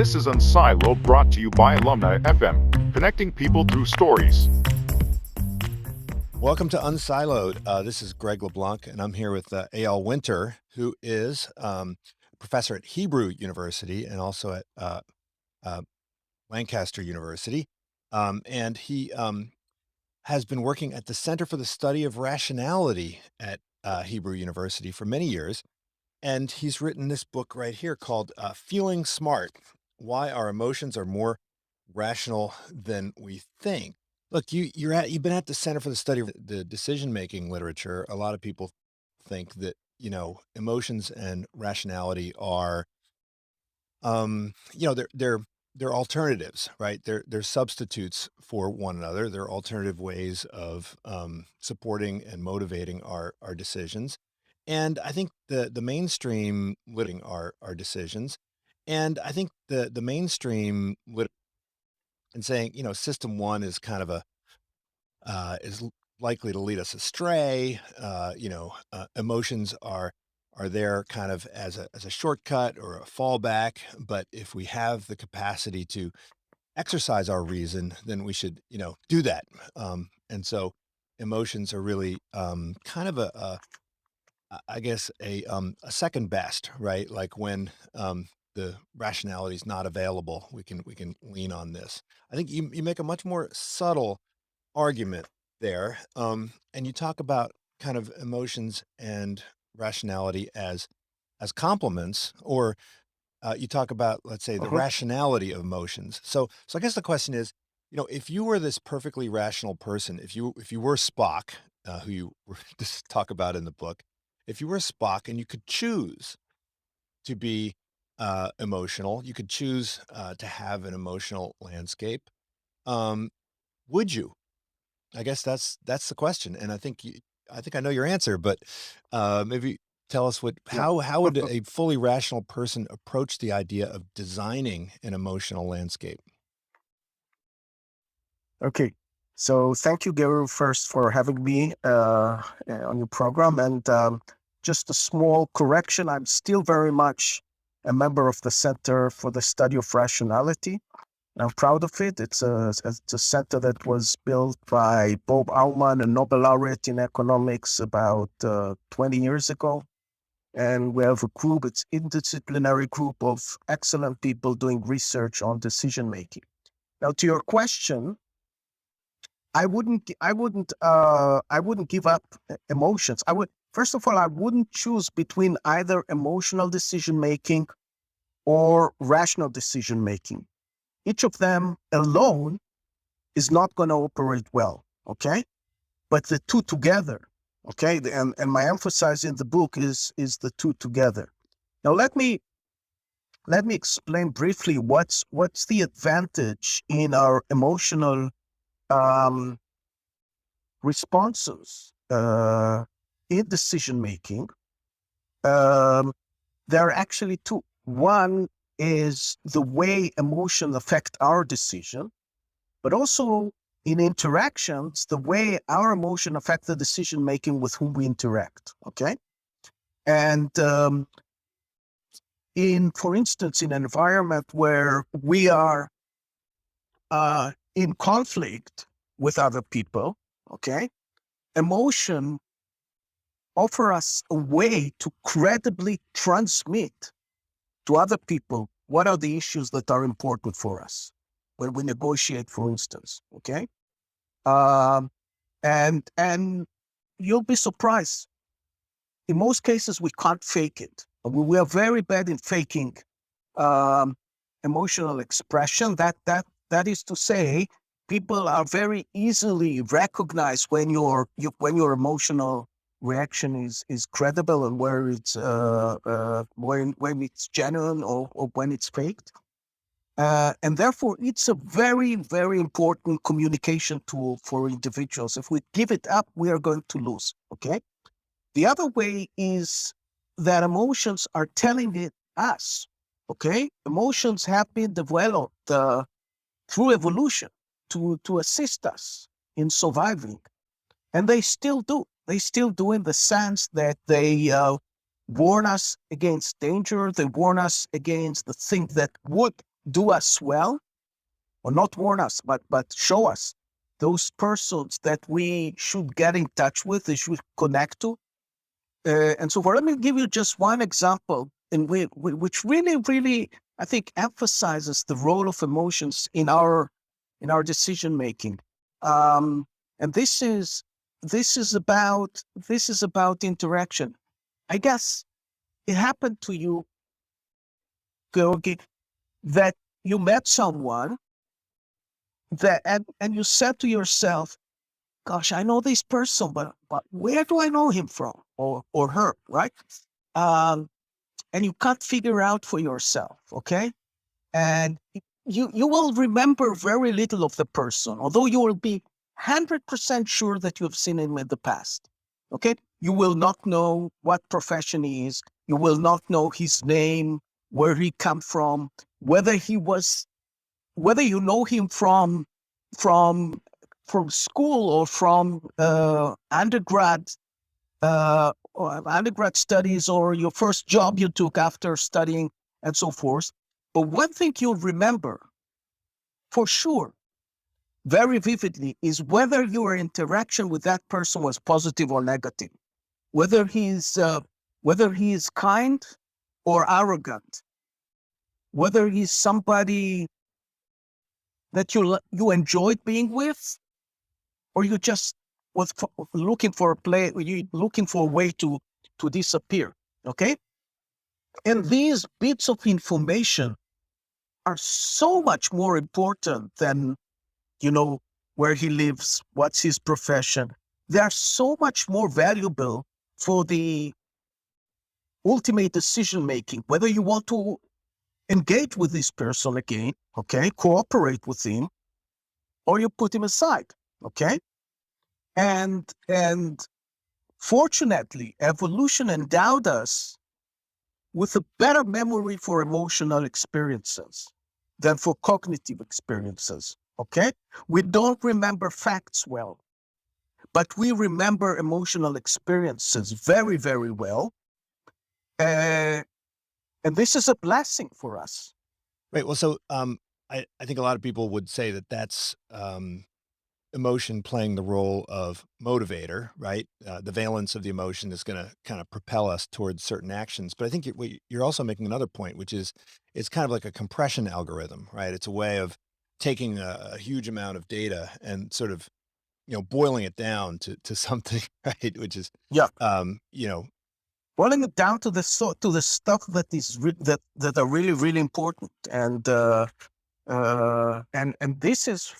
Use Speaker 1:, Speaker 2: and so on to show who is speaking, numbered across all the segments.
Speaker 1: This is Unsiloed, brought to you by Alumni FM, connecting people through stories.
Speaker 2: Welcome to Unsiloed. This is Greg LeBlanc, and I'm here with Eyal Winter, who is professor at Hebrew University and also at uh, Lancaster University. And he has been working at the Center for the Study of Rationality at Hebrew University for many years. And he's written this book right here called Feeling Smart: Why Our Emotions Are More Rational Than We Think. Look, you've been at the Center for the Study of the Decision-Making Literature. A lot of people think that, emotions and rationality are, they're alternatives, right? They're substitutes for one another. They're alternative ways of supporting and motivating our decisions. And I think the mainstream living our decisions. And I think the mainstream and saying, system one is kind of likely to lead us astray. Emotions are there kind of as a shortcut or a fallback. But if we have the capacity to exercise our reason, then we should, do that. And so emotions are really kind of I guess a second best, right? Like when the rationality is not available, we can lean on this. I think you make a much more subtle argument there, and you talk about kind of emotions and rationality as complements, or you talk about, let's say, the
Speaker 3: Mhm.
Speaker 2: rationality of emotions. So I guess the question is, if you were this perfectly rational person, if you were Spock, who you were just talk about in the book, if you were Spock and you could choose to be emotional, you could choose to have an emotional landscape. Um, would you? I guess that's the question, and I think I know your answer, but maybe tell us
Speaker 3: Yeah.
Speaker 2: how would a fully rational person approach the idea of designing an emotional landscape?
Speaker 3: Okay. So thank you, Gary, first for having me on your program. And just a small correction, I'm still very much a member of the Center for the Study of Rationality. I'm proud of it. It's a center that was built by Bob Aumann, a Nobel laureate in economics, about 20 years ago. And we have a group, it's interdisciplinary group of excellent people doing research on decision making. Now, to your question, I wouldn't give up emotions. I would, first of all, I wouldn't choose between either emotional decision making or rational decision making. Each of them alone is not going to operate well. Okay, but the two together. Okay, and my emphasis in the book is the two together. Now let me explain briefly what's the advantage in our emotional um, responses in decision making. Um, there are actually two. One is the way emotions affect our decision, but also in interactions, the way our emotion affect the decision making with whom we interact. Okay, and for instance, in an environment where we are in conflict with other people, okay, emotion offer us a way to credibly transmit to other people what are the issues that are important for us when we negotiate, for instance. Okay, um, and you'll be surprised. In most cases, we can't fake it. We are very bad in faking um, emotional expression. That is to say, people are very easily recognize when when your emotional reaction is credible and where it's when it's genuine or when it's faked. And therefore, it's a very, very important communication tool for individuals. If we give it up, we are going to lose. Okay. The other way is that emotions are telling it us. Okay, emotions have been developed through evolution to assist us in surviving, and they still do. They still do in the sense that they warn us against danger. They warn us against the thing that would do us well, or not warn us, but show us those persons that we should get in touch with, they should connect to, and so forth. Let me give you just one example which really, really, I think, emphasizes the role of emotions in our decision making. And this is about interaction. I guess it happened to you, Georgi, that you met someone and you said to yourself, gosh, I know this person, but where do I know him from, or her, right? And you can't figure out for yourself, okay? And you will remember very little of the person, although you will be 100% sure that you have seen him in the past, okay? You will not know what profession he is. You will not know his name, where he come from, whether you know him from school or from undergrad studies, or your first job you took after studying, and so forth. But one thing you'll remember for sure, very vividly, is whether your interaction with that person was positive or negative, whether he's kind or arrogant, whether he's somebody that you enjoyed being with, or you just was looking for a way to disappear. Okay, and these bits of information are so much more important than, where he lives, what's his profession. They are so much more valuable for the ultimate decision making, whether you want to engage with this person again, okay, cooperate with him, or you put him aside, okay. And fortunately, evolution endowed us with a better memory for emotional experiences than for cognitive experiences, okay? We don't remember facts well, but we remember emotional experiences very, very well. And this is a blessing for us.
Speaker 2: Right. Well, so I think a lot of people would say that that's emotion playing the role of motivator, right? The valence of the emotion is going to kind of propel us towards certain actions. But I think you're also making another point, which is it's kind of like a compression algorithm, right? It's a way of taking a huge amount of data and sort of, boiling it down to something, right? Which is,
Speaker 3: Yeah.
Speaker 2: you know,
Speaker 3: Boiling it down to the stuff that is that are really, really important, and this is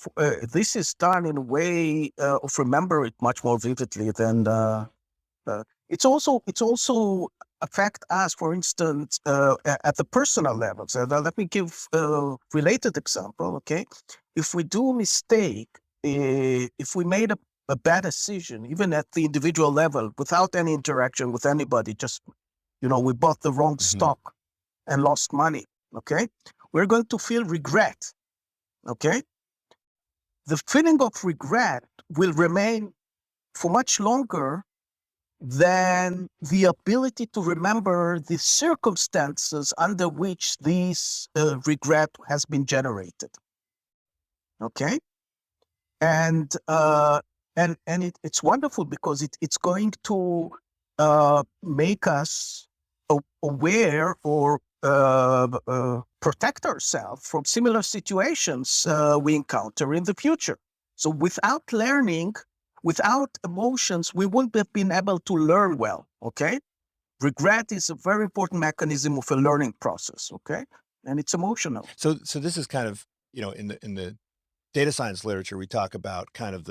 Speaker 3: done in a way of remember it much more vividly than it's also affect us, for instance, at the personal level. So now let me give a related example. Okay, if we do a mistake, if we made a bad decision, even at the individual level, without any interaction with anybody, just we bought the wrong stock and lost money. Okay, we're going to feel regret. Okay, the feeling of regret will remain for much longer than the ability to remember the circumstances under which this regret has been generated. Okay, and it's wonderful because it's going to make us aware, or protect ourselves from similar situations we encounter in the future. So without learning, without emotions, we wouldn't have been able to learn well, okay? Regret is a very important mechanism of a learning process, okay? And it's emotional.
Speaker 2: so this is kind of, in the data science literature, we talk about kind of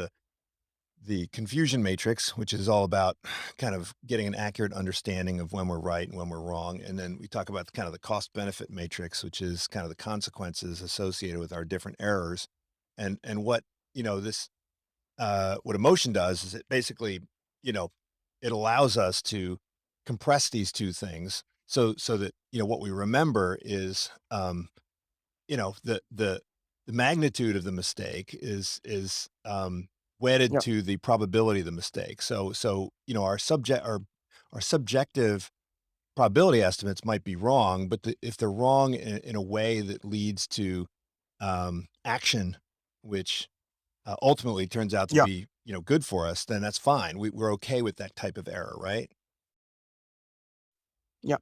Speaker 2: the confusion matrix, which is all about kind of getting an accurate understanding of when we're right and when we're wrong. And then we talk about kind of the cost benefit matrix, which is kind of the consequences associated with our different errors. And what, this, what emotion does is it basically, it allows us to compress these two things so that, what we remember is, the magnitude of the mistake is wedded
Speaker 3: Yeah.
Speaker 2: to the probability of the mistake. So our subjective probability estimates might be wrong, but if they're wrong in a way that leads to action, which ultimately turns out to
Speaker 3: Yeah,
Speaker 2: be, good for us, then that's fine. We're okay with that type of error, right?
Speaker 3: yeah.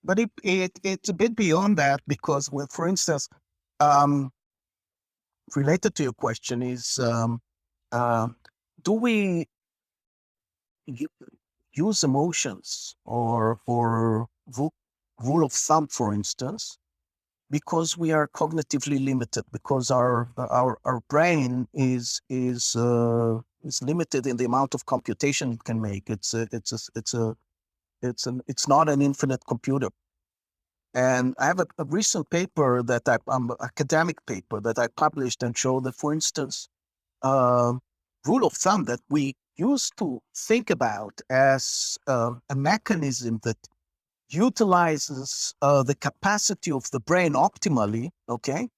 Speaker 3: But it's a bit beyond that because, well, for instance, um, related to your question is, uh, do we u- use emotions or rule of thumb, for instance, because we are cognitively limited, because our brain is limited in the amount of computation it can make. It's not an infinite computer. And I have a recent paper that academic paper that I published and showed that, for instance, uh, rule of thumb that we used to think about as a mechanism that utilizes the capacity of the brain optimally, okay,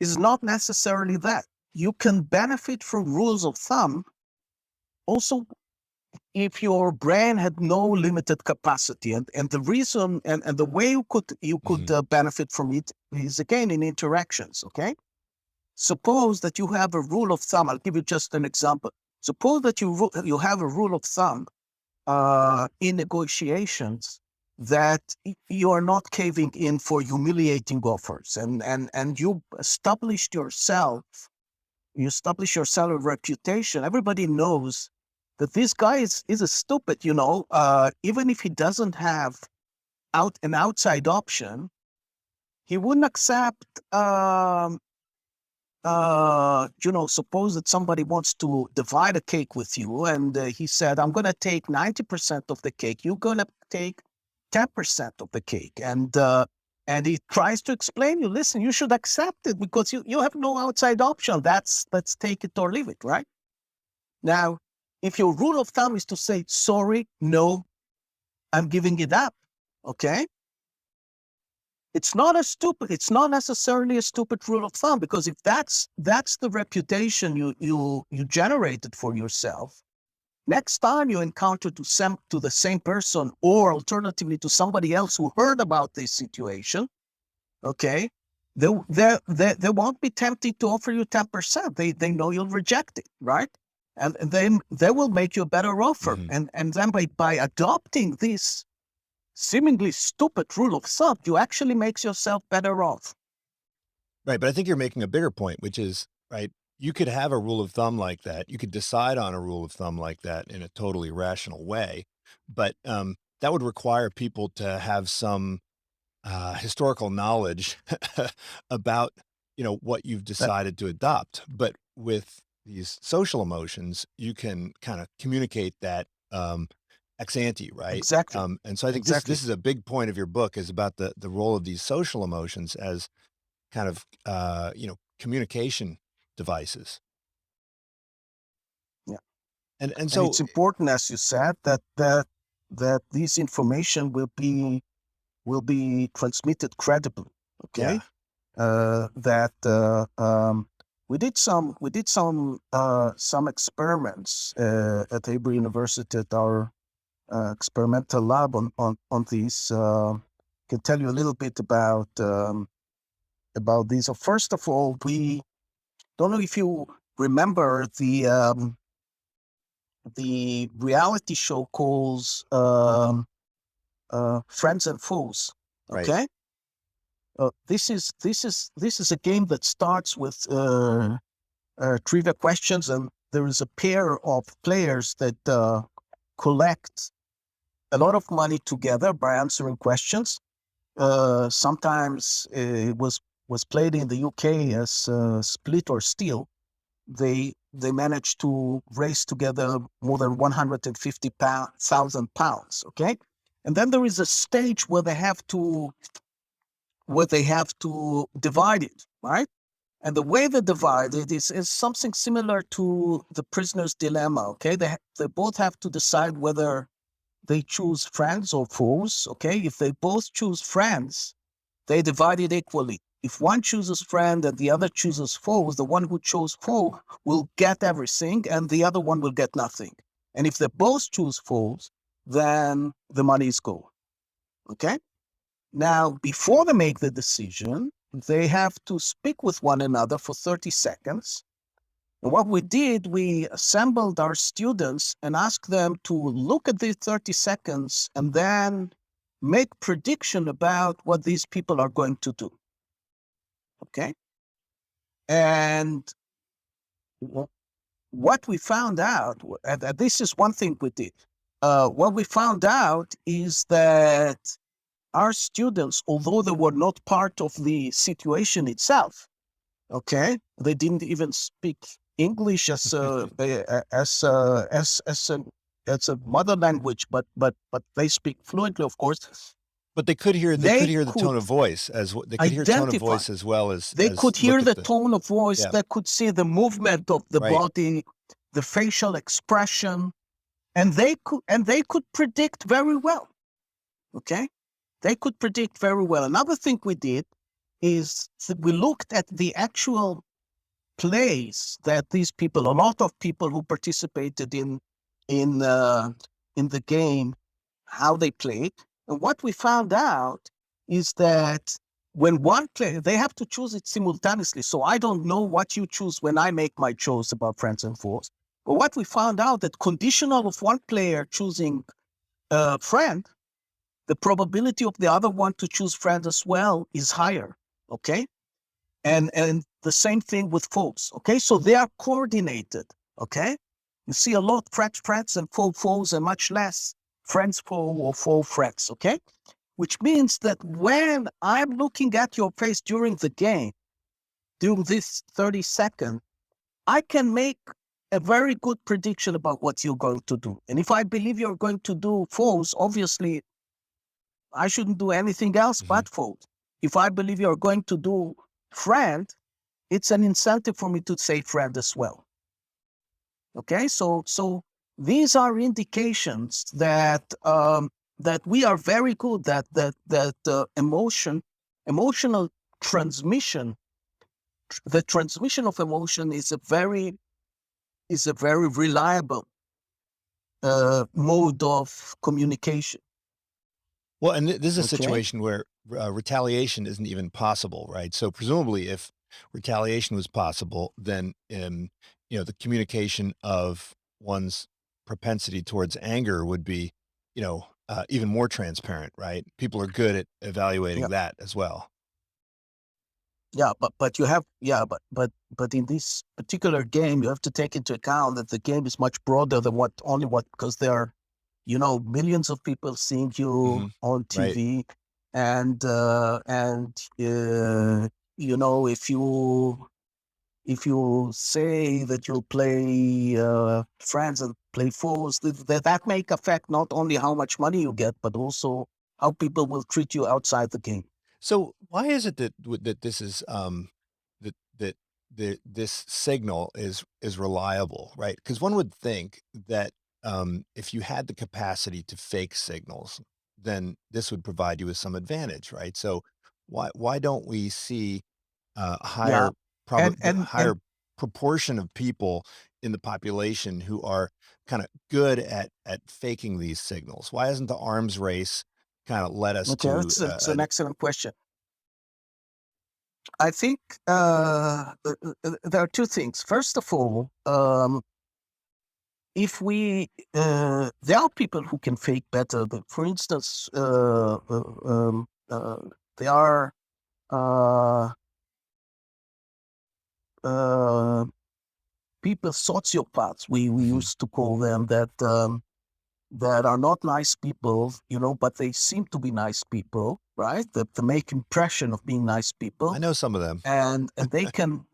Speaker 3: is not necessarily that. You can benefit from rules of thumb also if your brain had no limited capacity. And the reason and the way you could
Speaker 2: Mhm.
Speaker 3: benefit from it is again in interactions, okay? Suppose that you have a rule of thumb. I'll give you just an example. Suppose that you have a rule of thumb in negotiations that you are not caving in for humiliating offers, and you establish yourself a reputation. Everybody knows that this guy is a stupid. Even if he doesn't have an outside option, he wouldn't accept. Suppose that somebody wants to divide a cake with you, and he said, "I'm going to take 90% of the cake. You're going to take 10% of the cake," and he tries to explain you, listen, you should accept it because you have no outside option. Let's take it or leave it, right? Now, if your rule of thumb is to say, sorry, no, I'm giving it up, okay? It's not necessarily a stupid rule of thumb, because if that's the reputation you generated for yourself, next time you encounter to the same person, or alternatively to somebody else who heard about this situation, okay, they won't be tempted to offer you 10%. They know you'll reject it, right? And then they will make you a better offer.
Speaker 2: Mhm.
Speaker 3: And then by adopting this seemingly stupid rule of thumb, you actually makes yourself better off.
Speaker 2: Right, but I think you're making a bigger point, which is, right, you could have a rule of thumb like that. You could decide on a rule of thumb like that in a totally rational way, but, that would require people to have some, historical knowledge about, what you've
Speaker 3: That
Speaker 2: decided to adopt. But with these social emotions, you can kinda communicate that, ex ante, right?
Speaker 3: exactly,
Speaker 2: And so I think this
Speaker 3: exactly.
Speaker 2: this is a big point of your book, is about the role of these social emotions as kind of, communication devices.
Speaker 3: Yeah,
Speaker 2: And
Speaker 3: and
Speaker 2: so
Speaker 3: it's important, as you said, that this information will be transmitted credibly. Okay,
Speaker 2: yeah,
Speaker 3: that we did some experiments at Hebrew University at our experimental lab on these. Can tell you a little bit about these. So first of all, we don't know if you remember the reality show calls Friends and Fools.
Speaker 2: right,
Speaker 3: Okay, this is a game that starts with trivia questions, and there is a pair of players that collect a lot of money together by answering questions. Sometimes it was played in the UK as Split or Steal. They managed to raise together more than 150,000 pounds. Okay, and then there is a stage where they have to divide it, right? And the way they divide it is something similar to the prisoner's dilemma. Okay, they both have to decide whether they choose friends or foes. Okay, if they both choose friends, they divide it equally. If one chooses friend and the other chooses foes, the one who chose foe will get everything and the other one will get nothing. And if they both choose foes, then the money is gone. Okay. Now, before they make the decision, they have to speak with one another for 30 seconds. And what we did, we assembled our students and asked them to look at these 30 seconds and then make prediction about what these people are going to do. Okay. And what we found out, and this is one thing we did, what we found out is that our students, although they were not part of the situation itself, okay, they didn't even speak English as a mother language, but they speak fluently, of course.
Speaker 2: But they could hear the tone of voice they could hear tone of
Speaker 3: identify.
Speaker 2: voice as well as
Speaker 3: They could hear
Speaker 2: look
Speaker 3: the
Speaker 2: at
Speaker 3: tone of voice.
Speaker 2: Yeah.
Speaker 3: They could see the movement of the
Speaker 2: Right.
Speaker 3: body, the facial expression, and they could predict very well. Okay, they could predict very well. Another thing we did is that we looked at the actual plays that these people, a lot of people who participated in the game, how they played. And what we found out is that when one player, they have to choose it simultaneously. So I don't know what you choose when I make my choice about friends and foes. But what we found out that conditional of one player choosing a friend, the probability of the other one to choose friend as well is higher. Okay. And the same thing with foes. Okay. So they are coordinated. Okay. You see a lot friends and foes and much less friends foe or foe friends. Okay. Which means that when I'm looking at your face during the game, during this 30 seconds, I can make a very good prediction about what you're going to do. And if I believe you're going to do foes, obviously, I shouldn't do anything else but foes. If I believe you're going to do friend, it's an incentive for me to say friend as well. Okay, so these are indications that that we are very good. That emotional transmission, the transmission of emotion is a very reliable mode of communication.
Speaker 2: Well, and this is a
Speaker 3: Okay.
Speaker 2: situation where retaliation isn't even possible, right? So presumably, if retaliation was possible, then the communication of one's propensity towards anger would be, even more transparent, right? People are good at evaluating
Speaker 3: Yeah.
Speaker 2: that as well.
Speaker 3: Yeah, but you have but in this particular game, you have to take into account that the game is much broader than because there are, millions of people seeing you on
Speaker 2: Right.
Speaker 3: TV, and if you say that you'll play friends and play foes, that may affect not only how much money you get, but also how people will treat you outside the game.
Speaker 2: So why is it that this is this signal is reliable, right? Because one would think that if you had the capacity to fake signals, then this would provide you with some advantage, right? So why don't we see a higher higher proportion of people in the population who are kind of good at faking these signals? Why hasn't the arms race kind of led us
Speaker 3: Okay,
Speaker 2: to
Speaker 3: that's an excellent question. I think there are two things. First of all, if there are people who can fake better. For instance, there are people, sociopaths, we used to call them, that are not nice people, but they seem to be nice people, right? That they make impression of being nice people.
Speaker 2: I know some of them.
Speaker 3: And they can,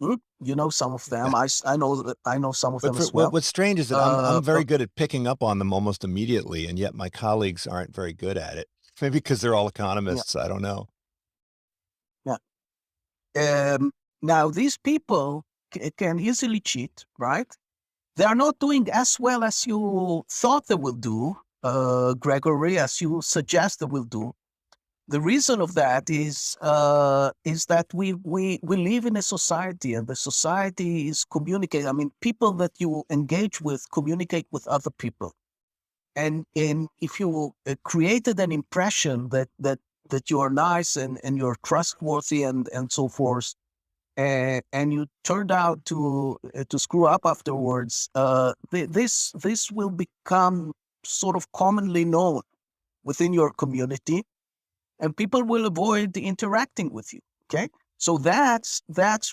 Speaker 3: some of them. I know some of them as well.
Speaker 2: What's strange is that I'm very good at picking up on them almost immediately, and yet my colleagues aren't very good at it. Maybe because they're all economists. I don't know.
Speaker 3: Yeah. Now these people can easily cheat, right? They are not doing as well as you thought they will do, Gregory, as you suggest they will do. The reason of that is that we live in a society, and the society is communicating. I mean, people that you engage with communicate with other people. And if you created an impression that you are nice and you're trustworthy and so forth, and you turned out to screw up afterwards, this will become sort of commonly known within your community, and people will avoid interacting with you. Okay, so that's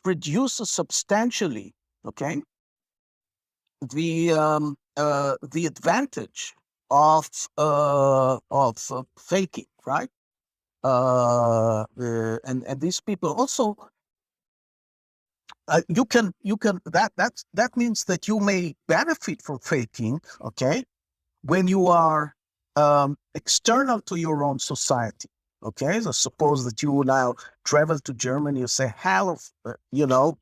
Speaker 3: reduces substantially. Okay, the advantage of faking, right? And these people also, that means that you may benefit from faking, okay, when you are external to your own society. Okay, so suppose that you now travel to Germany, you say, "Hell,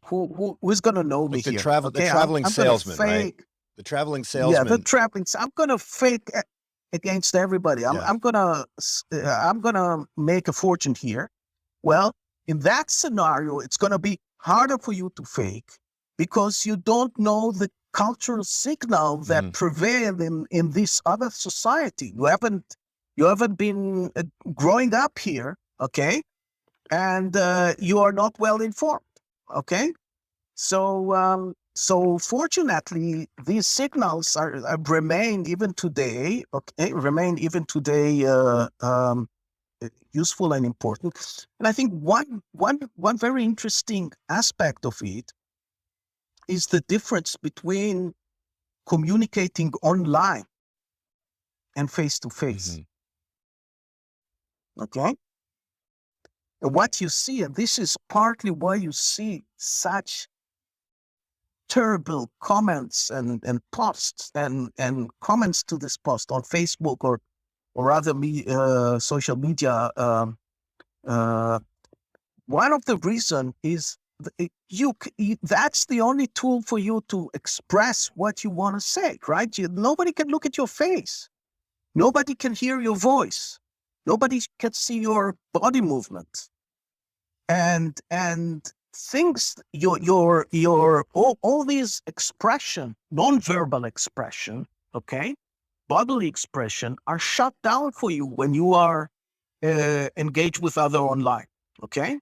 Speaker 3: who's gonna know me
Speaker 2: Like
Speaker 3: here?"
Speaker 2: the
Speaker 3: Okay,
Speaker 2: traveling
Speaker 3: I'm gonna
Speaker 2: salesman, right?
Speaker 3: fake.
Speaker 2: The traveling
Speaker 3: Yeah, the
Speaker 2: salesman.
Speaker 3: trapping. I'm gonna fake against everybody.
Speaker 2: Yeah.
Speaker 3: I'm gonna make a fortune here. Well, in that scenario, it's gonna be harder for you to fake because you don't know the cultural signal that
Speaker 2: Mhm.
Speaker 3: prevail in this other society. You haven't been growing up here, okay, and you are not well informed, okay. So fortunately, these signals are remain even today. Okay, remain even today useful and important. And I think one very interesting aspect of it is the difference between communicating online and face to face.
Speaker 2: Mhm.
Speaker 3: Okay, and what you see, and this is partly why you see such terrible comments and posts and comments to this post on Facebook or other social media. Uh, One of the reason is that's the only tool for you to express what you want to say, right? Nobody can look at your face. Nobody can hear your voice. Nobody can see your body movement. And things your all these expression, non-verbal expression, okay, bodily expression are shut down for you when you are engaged with other online, okay,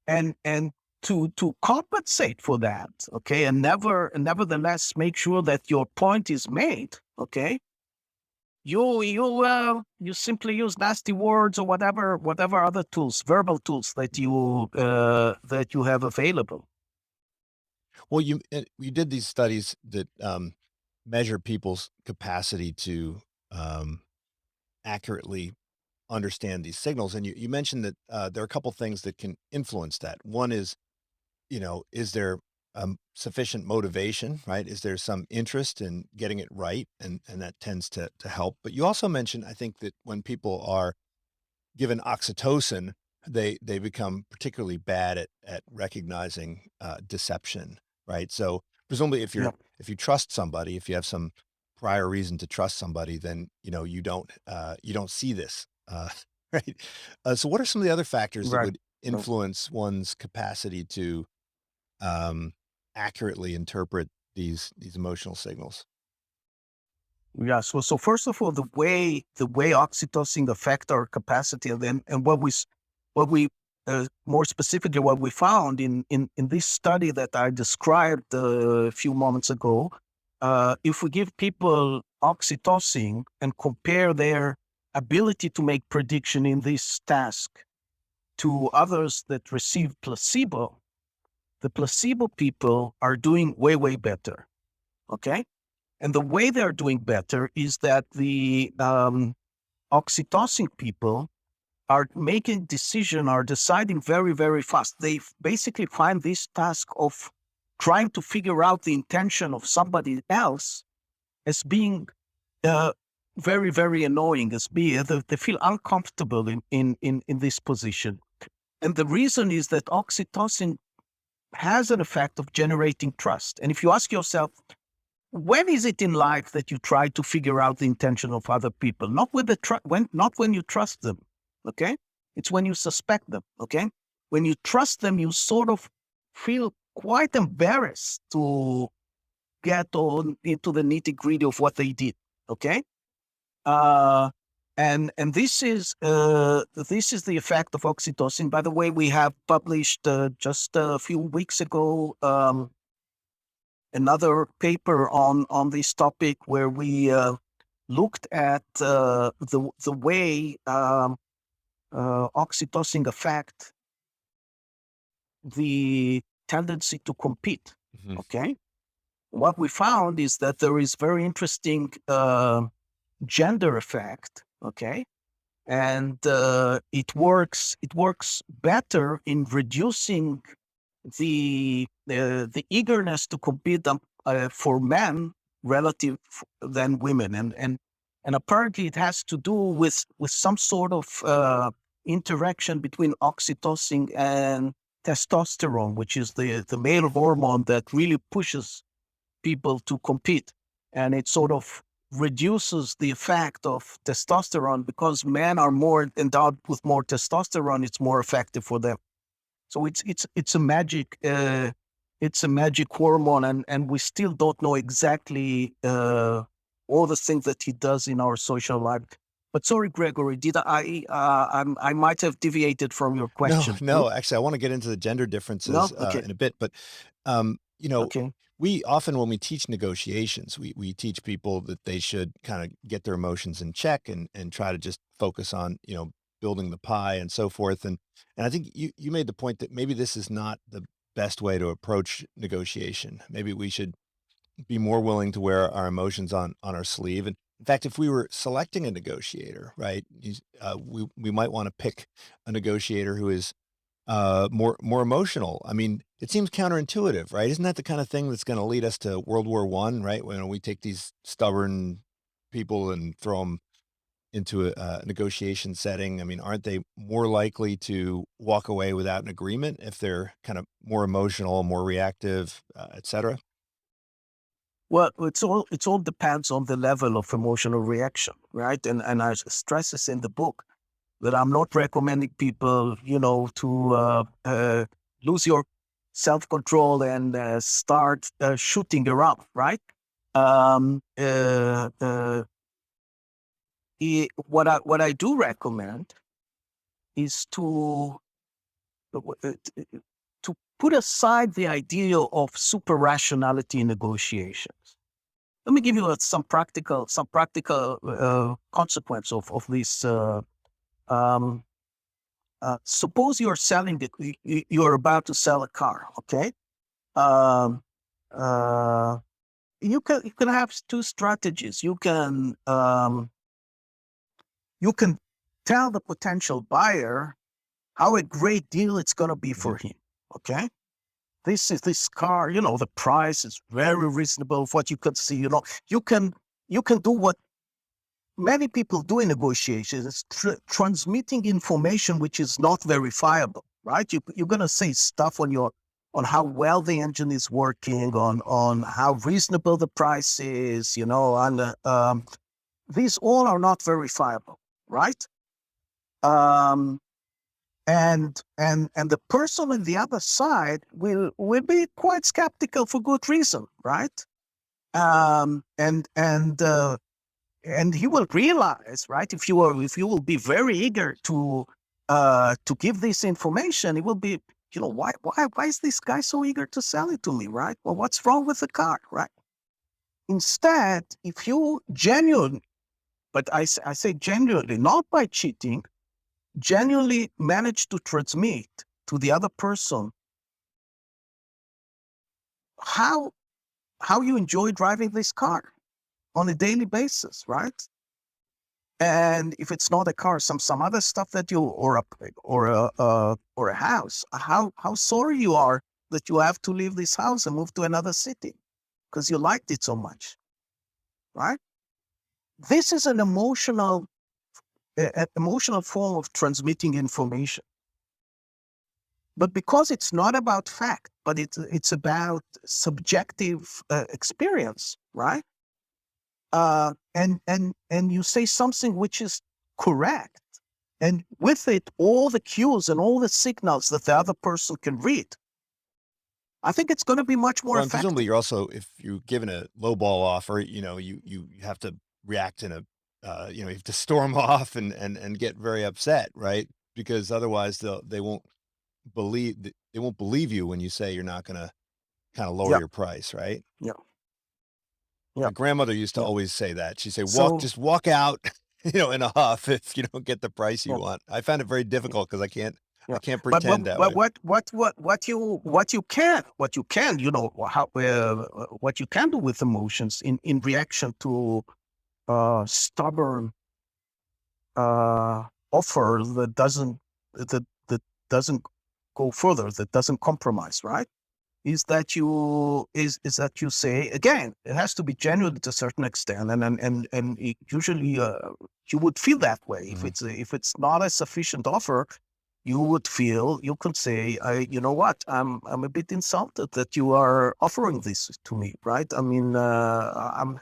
Speaker 3: and to compensate for that, okay, and nevertheless make sure that your point is made, okay, you simply use nasty words or whatever other tools, verbal tools that you have available.
Speaker 2: Well, you did these studies that measure people's capacity to um, accurately understand these signals, and you mentioned that there are a couple things that can influence that. One is, is there sufficient motivation, right? Is there some interest in getting it right, and that tends to help. But you also mentioned, I think, that when people are given oxytocin, they become particularly bad at recognizing deception, right? So presumably,
Speaker 3: Yeah,
Speaker 2: if you trust somebody, if you have some prior reason to trust somebody, then you don't see this, right? So what are some of the other factors that
Speaker 3: right.
Speaker 2: would influence one's capacity to um, accurately interpret these emotional signals?
Speaker 3: Yeah. So first of all, the way oxytocin affect our capacity, and then and what we more specifically what we found in this study that I described a few moments ago, if we give people oxytocin and compare their ability to make prediction in this task to others that receive placebo, the placebo people are doing way better. Okay. And the way they're doing better is that the oxytocin people are making decision, are deciding very fast. They basically find this task of trying to figure out the intention of somebody else as being uh, very annoying, as they feel uncomfortable in this position. And the reason is that oxytocin has an effect of generating trust. And if you ask yourself, when is it in life that you try to figure out the intention of other people? Not with not when you trust them, okay? It's when you suspect them, okay? When you trust them, you sort of feel quite embarrassed to get on into the nitty gritty of what they did, okay? And this is the effect of oxytocin. By the way, we have published just a few weeks ago another paper on this topic where we looked at the way oxytocin affect the tendency to compete.
Speaker 2: Mhm.
Speaker 3: Okay, what we found is that there is very interesting gender effect. Okay, and it works better in reducing the eagerness to compete for men relative than women, and apparently it has to do with some sort of interaction between oxytocin and testosterone, which is the male hormone that really pushes people to compete, and it sort of reduces the effect of testosterone because men are more endowed with more testosterone. It's more effective for them. So it's a magic hormone, and we still don't know exactly all the things that he does in our social life. But sorry, Gregory, did I might have deviated from your question?
Speaker 2: No, actually, I want to get into the gender
Speaker 3: No?
Speaker 2: differences
Speaker 3: Okay.
Speaker 2: in a bit, but you know,
Speaker 3: Okay.
Speaker 2: we often, when we teach negotiations, we teach people that they should kind of get their emotions in check and try to just focus on, building the pie and so forth. And I think you made the point that maybe this is not the best way to approach negotiation. Maybe we should be more willing to wear our emotions on our sleeve. And in fact, if we were selecting a negotiator, right, we might want to pick a negotiator who is more emotional. I mean, it seems counterintuitive, right? Isn't that the kind of thing that's going to lead us to World War I, right? When we take these stubborn people and throw them into a negotiation setting. I mean, aren't they more likely to walk away without an agreement if they're kind of more emotional, more reactive, et cetera?
Speaker 3: Well, it's all depends on the level of emotional reaction, right? And I stress this in the book that I'm not recommending people, to lose your self control and start shooting around, right? Um, uh, uh, what I do recommend is to put aside the idea of super rationality in negotiations. Let me give you some practical consequence of this. Um, Suppose you're about to sell a car. Okay, um, uh, you can have two strategies. You can tell the potential buyer how a great deal it's going to be
Speaker 2: Mhm.
Speaker 3: for him. Okay, this car. The price is very reasonable. What you could see. You can do what many people do in negotiations is transmitting information which is not verifiable, right? You're going to say stuff on how well the engine is working, on how reasonable the price is, and these all are not verifiable, right? Um, and the person on the other side will be quite skeptical for good reason, right? And he will realize, right? If you will be very eager to give this information, he will be, why is this guy so eager to sell it to me, right? Well, what's wrong with the car, right? Instead, if you genuinely, but I say genuinely, not by cheating, genuinely manage to transmit to the other person how you enjoy driving this car on a daily basis, right? And if it's not a car, some other stuff that you or a house, how sorry you are that you have to leave this house and move to another city because you liked it so much, right? This is an emotional form of transmitting information. But because it's not about fact, but it's about subjective experience, right? And you say something which is correct, and with it all the cues and all the signals that the other person can read, I think it's going to be much more
Speaker 2: Well, and presumably
Speaker 3: effective.
Speaker 2: you're also, if you're given a low ball offer, you have to react in a you have to storm off and get very upset, right? Because otherwise they won't believe you when you say you're not going to kind of lower
Speaker 3: Yeah,
Speaker 2: your price, right?
Speaker 3: yeah,
Speaker 2: My
Speaker 3: yeah,
Speaker 2: grandmother used to
Speaker 3: yeah.
Speaker 2: always say that. She'd say,
Speaker 3: So,
Speaker 2: just walk out, in a huff if you don't get the price you
Speaker 3: yeah,
Speaker 2: want. I found it very
Speaker 3: yeah,
Speaker 2: difficult because I
Speaker 3: yeah.
Speaker 2: can't
Speaker 3: But
Speaker 2: pretend that way.
Speaker 3: what you can, how what you can do with emotions in reaction to stubborn offer that doesn't go further, that doesn't compromise, right? Is that you say again, it has to be genuine to a certain extent, and usually you would feel that way
Speaker 2: Mhm.
Speaker 3: if it's not a sufficient offer. You could say, you know what, I'm a bit insulted that you are offering this to me, right? I mean, I'm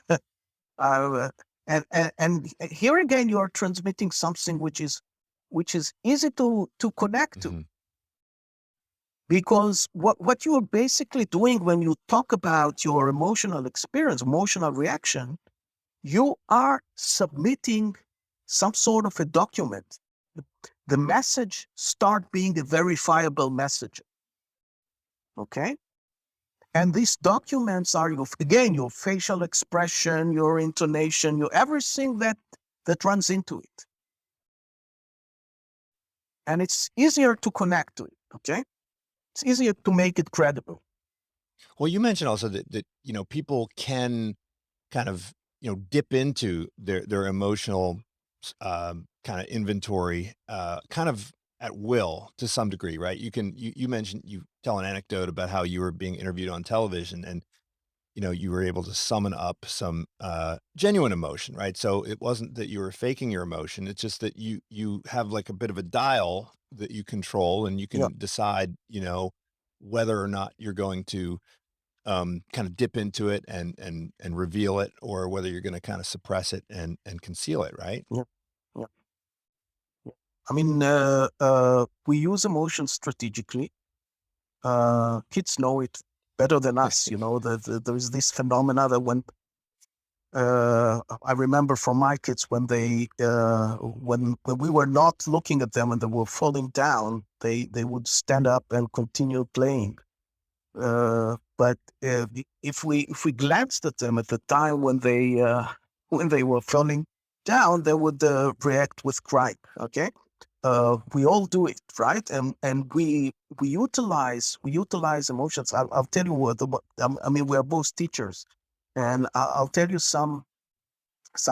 Speaker 3: uh, and here again you are transmitting something which is easy to connect to.
Speaker 2: Mhm.
Speaker 3: Because what you are basically doing when you talk about your emotional experience, emotional reaction, you are submitting some sort of a document. The message start being a verifiable message. Okay? And these documents are your facial expression, your intonation, your everything that runs into it. And it's easier to connect to it. Okay? It's easier to make it credible.
Speaker 2: Well, you mentioned also that people can kind of dip into their emotional kind of inventory kind of at will to some degree, right? You mentioned, you tell an anecdote about how you were being interviewed on television, and you were able to summon up some genuine emotion, right? So it wasn't that you were faking your emotion, it's just that you have like a bit of a dial that you control, and you
Speaker 3: Yeah.
Speaker 2: can decide whether or not you're going to kind of dip into it and reveal it, or whether you're going to kind of suppress it and conceal it, right?
Speaker 3: Yeah. Yeah. I mean, we use emotions strategically. Kids know it better than us. There is this phenomena that when I remember from my kids when when we were not looking at them and they were falling down, they would stand up and continue playing. But if we glanced at them at the time when they when they were falling down, they would react with crying. Okay, we all do it, right? And we utilize emotions. I'll tell you I mean, we're both teachers, and I'll tell you some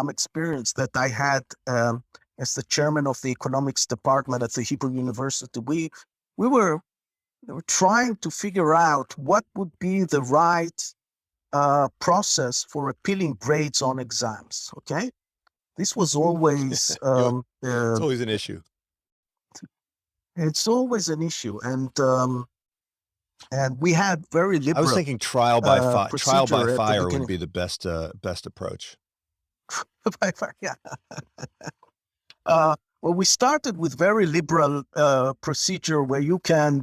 Speaker 3: experience that I had as the chairman of the economics department at the Hebrew University. We were trying to figure out what would be the right process for appealing grades on exams. Okay, this was always
Speaker 2: You know, it's always an issue.
Speaker 3: it's always an issue, and we had very
Speaker 2: I was
Speaker 3: liberal
Speaker 2: thinking trial by
Speaker 3: procedure at the
Speaker 2: fire would
Speaker 3: beginning.
Speaker 2: be the best approach.
Speaker 3: Yeah. Well, we started with very liberal procedure where you can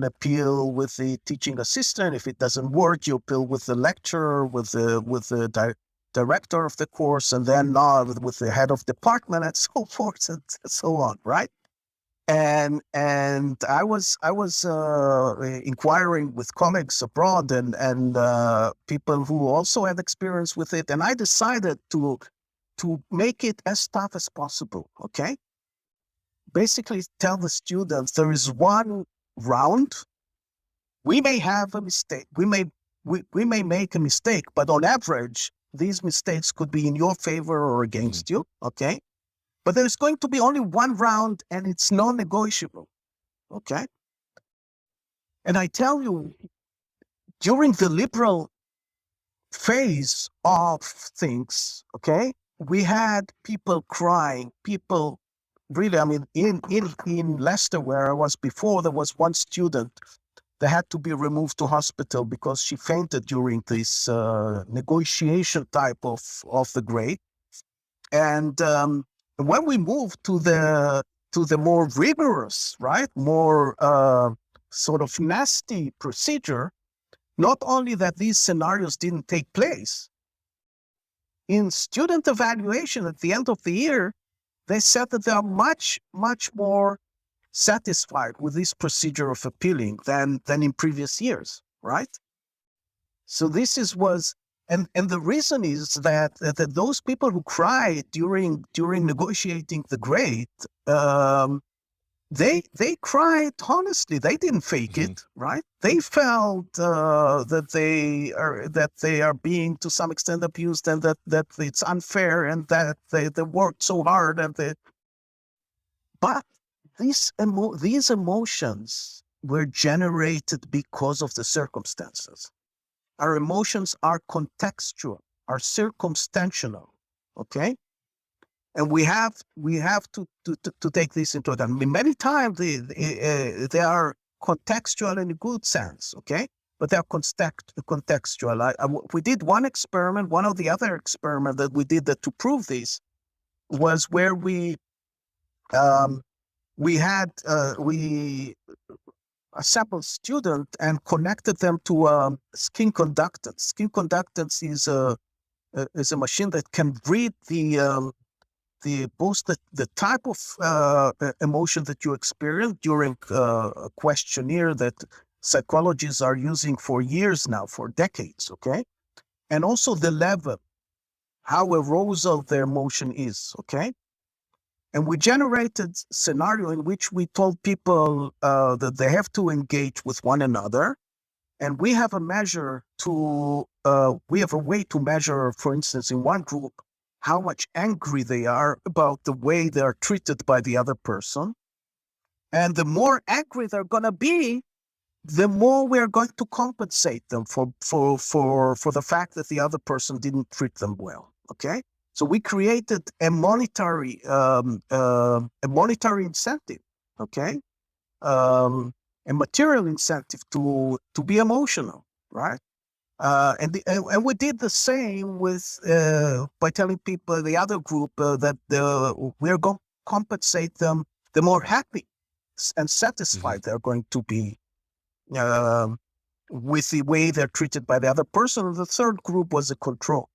Speaker 3: appeal with the teaching assistant. If it doesn't work, you appeal with the lecturer, with the director of the course, and then with the head of department, and so forth and so on, right? And I was inquiring with colleagues abroad and people who also had experience with it, and I decided to make it as tough as possible. Okay, basically tell the students there is one round. We may have a mistake. We may make a mistake, but on average, these mistakes could be in your favor or
Speaker 2: Mhm.
Speaker 3: against you. Okay, but there's going to be only one round, and it's non-negotiable. Okay. And I tell you, during the liberal phase of things, okay, we had people crying, people really, I mean, in Leicester, where I was before, there was one student that had to be removed to hospital because she fainted during this negotiation type of the grade. And when we moved to the more rigorous, right, more sort of nasty procedure, not only that these scenarios didn't take place, in student evaluation at the end of the year, they said that they are much, much more satisfied with this procedure of appealing than in previous years, right? So this is was and the reason is that those people who cried during negotiating the grade, they cried honestly. They didn't fake it, right? They felt that they are being to some extent abused, and that it's unfair, and that they worked so hard, but these emotions were generated because of the circumstances. Our emotions are contextual, are circumstantial, okay? And we have to take this into account. I mean, many times they are contextual in a good sense, okay? But they are contextual. We did one experiment. One of the other experiments that we did to prove this was where we assembled student and connected them to skin conductance. Skin conductance is a machine that can read both the type of emotion that you experience during a questionnaire that psychologists are using for years now, for decades, okay? And also the level, how arousal the emotion is, okay? And we generated scenario in which we told people that they have to engage with one another. And we have a way to measure, for instance, in one group, how much angry they are about the way they are treated by the other person. And the more angry they're going to be, the more we are going to compensate them for the fact that the other person didn't treat them well. Okay, so we created a monetary incentive. Okay, a material incentive to be emotional, right? And we did the same with by telling people, the other group, that we're going to compensate them. The more happy and satisfied they're going to be with the way they're treated by the other person. The third group was a control,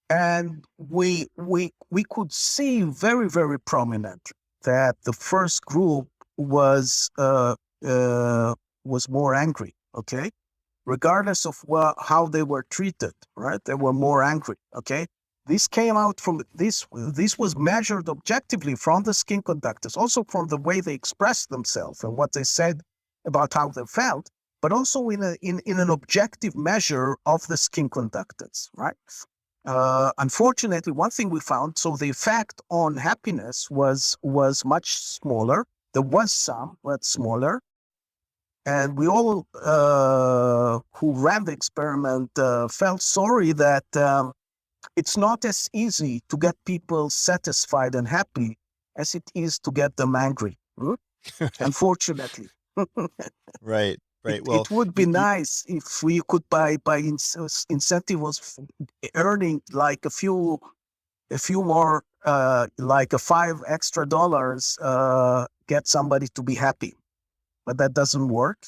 Speaker 3: and we could see very, very prominent that the first group was more angry. Okay. Regardless of how they were treated, right? They were more angry, okay? This came out from this was measured objectively from the skin conductors, also from the way they expressed themselves and what they said about how they felt, but also in an objective measure of the skin conductors, right? Unfortunately, one thing we found, so the effect on happiness was much smaller. There was some, but smaller. And we all who ran the experiment felt sorry that it's not as easy to get people satisfied and happy as it is to get them angry. Unfortunately.
Speaker 2: Right. Well,
Speaker 3: it would be nice if we could, by incentive was earning like a few more, like $5 extra, get somebody to be happy. But that doesn't work.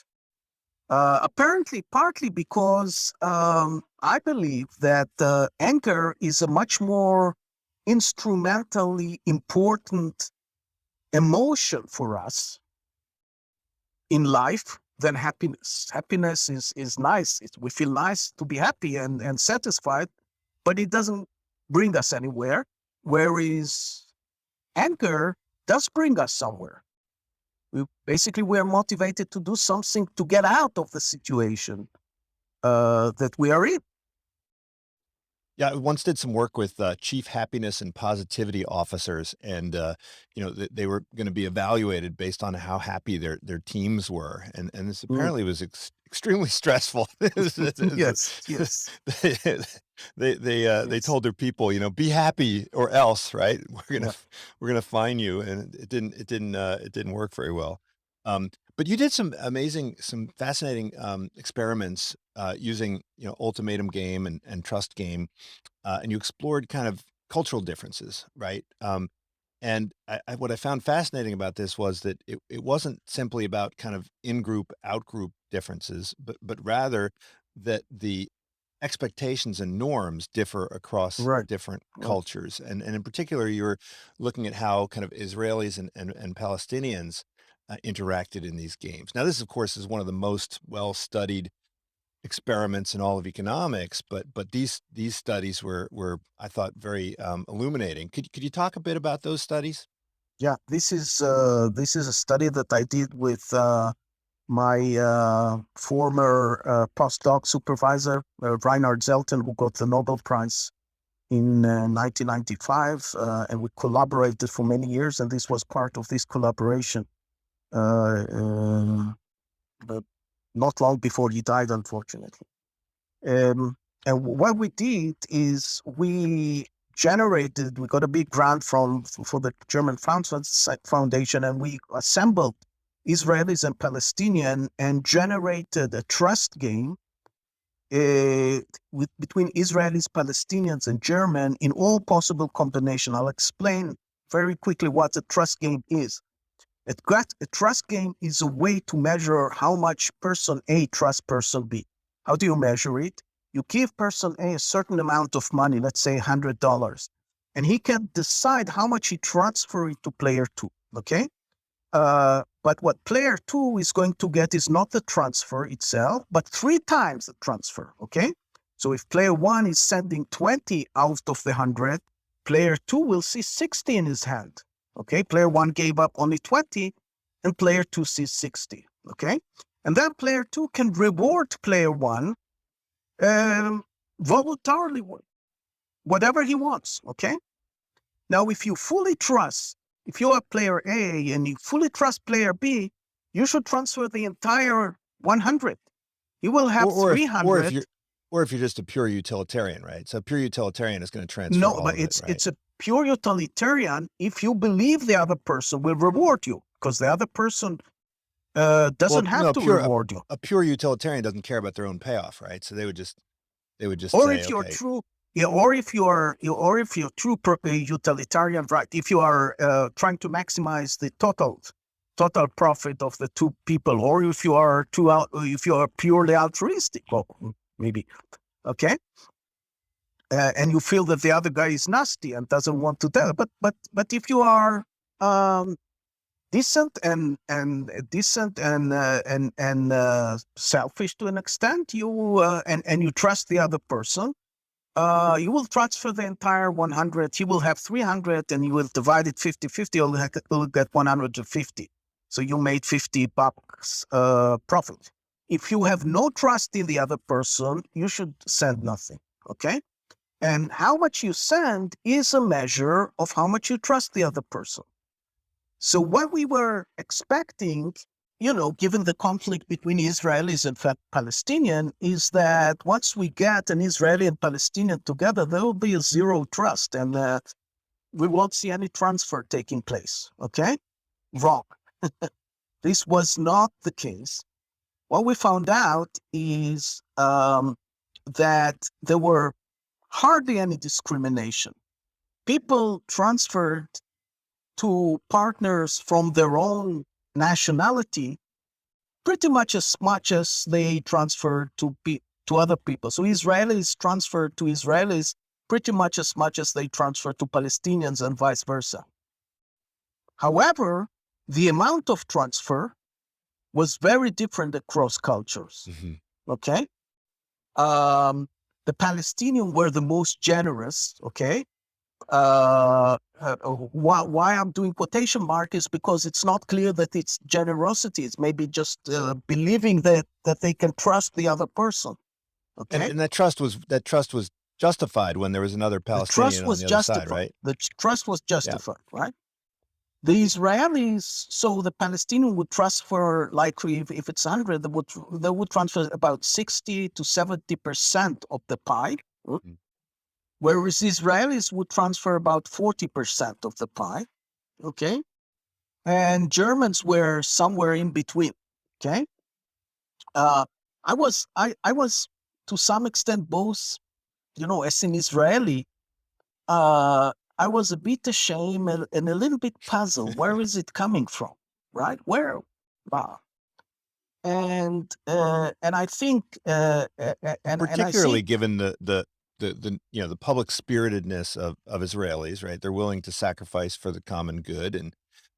Speaker 3: Apparently, partly because I believe that anger is a much more instrumentally important emotion for us in life than happiness. Happiness is nice. We feel nice to be happy and satisfied, but it doesn't bring us anywhere. Whereas anger does bring us somewhere. We are motivated to do something to get out of the situation that we are in.
Speaker 2: Yeah, I once did some work with chief happiness and positivity officers, and they were going to be evaluated based on how happy their teams were, and this apparently was extremely stressful.
Speaker 3: Yes.
Speaker 2: They told their people, be happy or else, right? We're gonna fine you, and it didn't work very well. But you did some fascinating experiments using ultimatum game and trust game, and you explored kind of cultural differences, right? And what I found fascinating about this was that it wasn't simply about kind of in-group, out-group differences, but rather that the expectations and norms differ across
Speaker 3: Right.
Speaker 2: different
Speaker 3: Right.
Speaker 2: cultures. And in particular, you're looking at how kind of Israelis and Palestinians interacted in these games. Now, this, of course, is one of the most well-studied experiments in all of economics, but these studies were I thought very illuminating. Could you talk a bit about those studies?
Speaker 3: Yeah, this is a study that I did with my former postdoc supervisor, Reinhard Zelten, who got the Nobel Prize in 1995, and we collaborated for many years. And this was part of this collaboration, but not long before he died, unfortunately. And what we did is we got a big grant for the German Foundation, and we assembled Israelis and Palestinians and generated a trust game between Israelis, Palestinians, and German in all possible combination. I'll explain very quickly what a trust game is. A trust game is a way to measure how much person A trusts person B. How do you measure it? You give person A a certain amount of money, let's say $100, and he can decide how much he transfers it to player two, okay? But what player two is going to get is not the transfer itself, but 3 times the transfer, okay? So if player one is sending 20 out of the 100, player two will see 60 in his hand, okay? Player one gave up only 20, and player two sees 60, okay? And then player two can reward player one voluntarily, whatever he wants, okay? Now, if you are player A and you fully trust player B, you should transfer the entire 100. You will have
Speaker 2: Or
Speaker 3: 300.
Speaker 2: if you're just a pure utilitarian, right? So a pure utilitarian is going to transfer
Speaker 3: No,
Speaker 2: all
Speaker 3: but
Speaker 2: of it, right?
Speaker 3: it's a pure utilitarian if you believe the other person will reward you, because the other person doesn't have to reward you.
Speaker 2: A pure utilitarian doesn't care about their own payoff, right? So they would just
Speaker 3: Or
Speaker 2: say,
Speaker 3: if you're
Speaker 2: okay.
Speaker 3: true, yeah, or if you're utilitarian, right? If you are trying to maximize the total profit of the two people, or if you are purely altruistic, well, maybe, okay, and you feel that the other guy is nasty and doesn't want to tell, but if you are decent and selfish to an extent, you and you trust the other person. You will transfer the entire 100. He will have 300, and you will divide it 50-50. You'll get 150. So you made $50 profit. If you have no trust in the other person, you should send nothing. Okay? And how much you send is a measure of how much you trust the other person. So what we were expecting, given the conflict between Israelis and Palestinians, is that once we get an Israeli and Palestinian together, there will be a zero trust, and we won't see any transfer taking place. Okay? Wrong. This was not the case. What we found out is that there were hardly any discrimination. People transferred to partners from their own nationality pretty much as they transferred to other people. So Israelis transferred to Israelis pretty much as they transferred to Palestinians and vice versa. However, the amount of transfer was very different across cultures.
Speaker 2: Mm-hmm.
Speaker 3: Okay? The Palestinians were the most generous, okay? Why I'm doing quotation mark is because it's not clear that it's generosity. It's maybe just believing that they can trust the other person. Okay,
Speaker 2: and that trust was justified when there was another Palestinian on the other side, right?
Speaker 3: The trust was justified, right? The Israelis, so the Palestinian would transfer, likely if it's 100, they would transfer about 60 to 70% of the pie. Mm-hmm. Whereas Israelis would transfer about 40% of the pie, okay? And Germans were somewhere in between, okay? I was to some extent both, as an Israeli, I was a bit ashamed and a little bit puzzled. Where is it coming from, right? Where? and I think and I
Speaker 2: Particularly
Speaker 3: think
Speaker 2: given the public spiritedness of Israelis, right? They're willing to sacrifice for the common good, and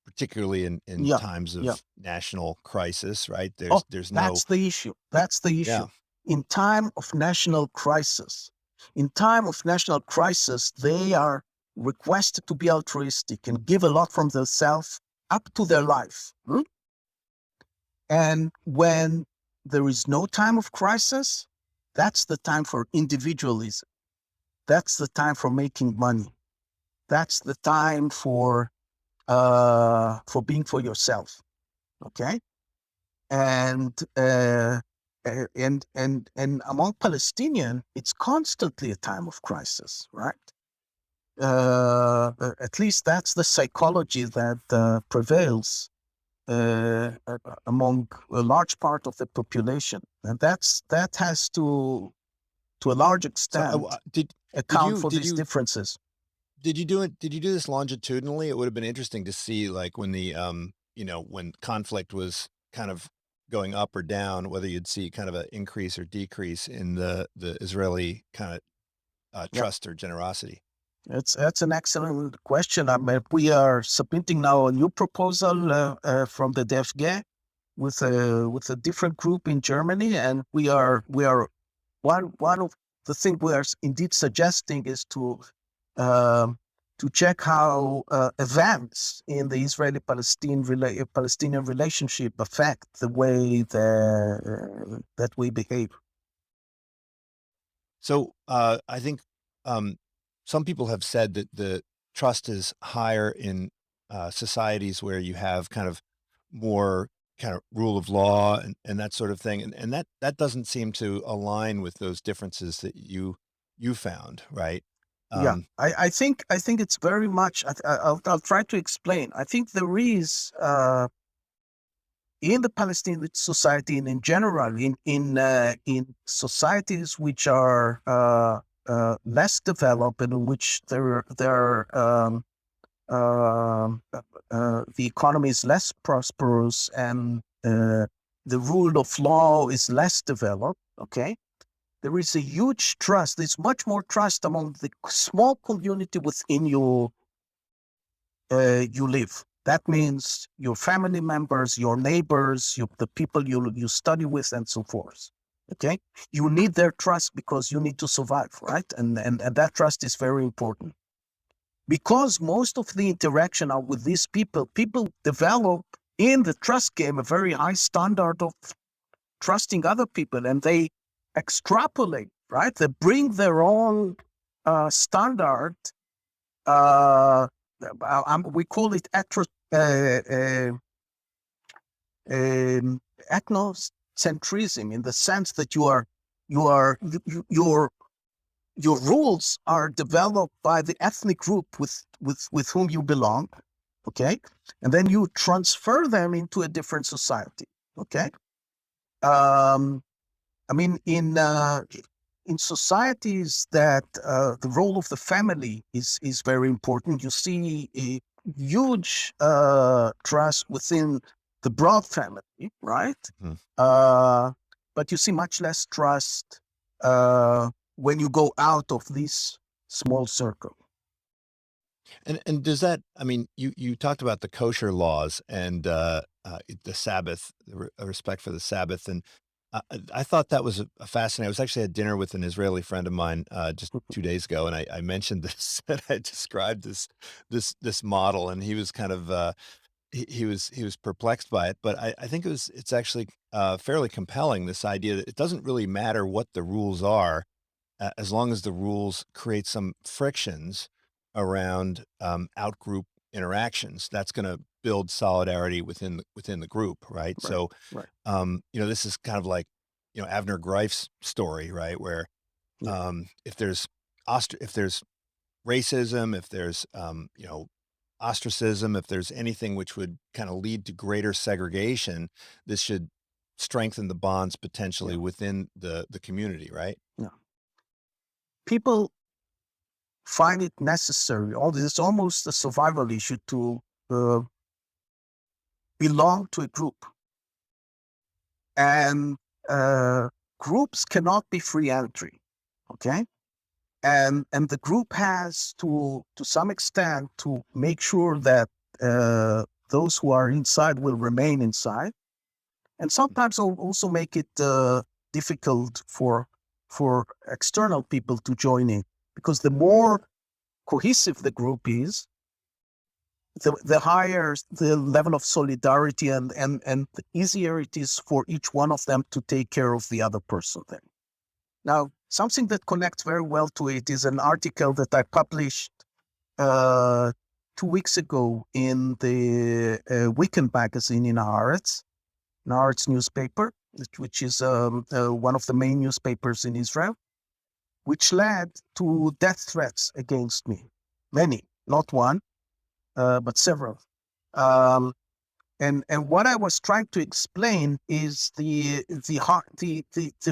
Speaker 2: particularly in
Speaker 3: yeah,
Speaker 2: times
Speaker 3: yeah.
Speaker 2: of national crisis, right?
Speaker 3: Oh,
Speaker 2: There's no
Speaker 3: that's the issue. That's the issue.
Speaker 2: yeah.
Speaker 3: In time of national crisis, they are requested to be altruistic and give a lot from themselves up to their life. And when there is no time of crisis, that's the time for individualism. That's the time for making money. That's the time for being for yourself. Okay, and and among Palestinian, it's constantly a time of crisis, right? At least that's the psychology that prevails among a large part of the population, and that has to a large
Speaker 2: So
Speaker 3: extent
Speaker 2: did
Speaker 3: account
Speaker 2: you
Speaker 3: for
Speaker 2: did
Speaker 3: these
Speaker 2: you
Speaker 3: differences.
Speaker 2: did you do it? Did you do this longitudinally? It would have been interesting to see, like, when when conflict was kind of going up or down, whether you'd see kind of an increase or decrease in the Israeli kind of
Speaker 3: Yeah,
Speaker 2: trust or generosity.
Speaker 3: that's an excellent question. I mean, we are submitting now a new proposal from the DFG with a different group in Germany, and we are one of the things we are indeed suggesting is um, to check how events in the Palestinian relationship affect the way that we behave.
Speaker 2: So I think um, some people have said that the trust is higher in societies where you have kind of more kind of rule of law and that sort of thing, and that doesn't seem to align with those differences that you found, right?
Speaker 3: Yeah,
Speaker 2: Um,
Speaker 3: I think it's very much. I'll try to explain. I think there is in the Palestinian society and in general in societies which are less developed and in which the economy is less prosperous and the rule of law is less developed. Okay, there is a huge trust. There's much more trust among the small community within you live. That means your family members, your neighbors, the people you study with, and so forth. Okay, you need their trust because you need to survive, right? And that trust is very important because most of the interaction are with these people. People develop in the trust game a very high standard of trusting other people, and they extrapolate, right? They bring their own standard. Uh, we call it ethnocentrism, in the sense that your rules are developed by the ethnic group with whom you belong, okay, and then you transfer them into a different society, okay. Um, I mean, in societies that the role of the family is very important. You see a huge trust within the broad family, right?
Speaker 2: mhm.
Speaker 3: Uh, but you see much less trust when you go out of this small circle.
Speaker 2: And does that, I mean, you talked about the kosher laws and the Sabbath, respect for the Sabbath, and I thought that was a fascinating. I was actually at dinner with an Israeli friend of mine just 2 days ago, and I mentioned this and I described this model, and he was kind of he was perplexed by it, but I think it's actually fairly compelling. This idea that it doesn't really matter what the rules are, as long as the rules create some frictions around outgroup interactions, that's going to build solidarity within the group, right?
Speaker 3: Right,
Speaker 2: So,
Speaker 3: right.
Speaker 2: this is kind of like, Avner Greif's story, right? Where
Speaker 3: Yeah,
Speaker 2: if there's if there's racism, if there's ostracism, if there's anything which would kind of lead to greater segregation, this should strengthen the bonds potentially
Speaker 3: yeah,
Speaker 2: within the community, right?
Speaker 3: yeah. People find it necessary. All this is almost a survival issue to uh, belong to a group. And groups cannot be free entry, okay? And the group has to some extent to make sure that those who are inside will remain inside, and sometimes also make it difficult for external people to join in, because the more cohesive the group is, the higher the level of solidarity, and the easier it is for each one of them to take care of the other person then. Now, something that connects very well to it is an article that I published 2 weeks ago in the weekend magazine in Haaretz newspaper, which is one of the main newspapers in Israel, which led to death threats against me. Many, not one, but several. And what I was trying to explain is the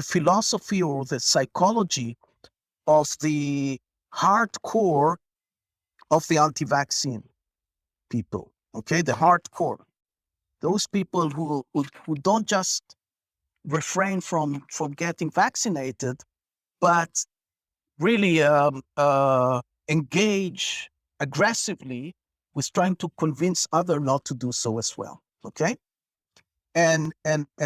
Speaker 3: philosophy or the psychology of the hardcore of the anti-vaccine people. Okay, the hardcore, those people who don't just refrain from getting vaccinated, but really engage aggressively with trying to convince others not to do so as well. Okay, and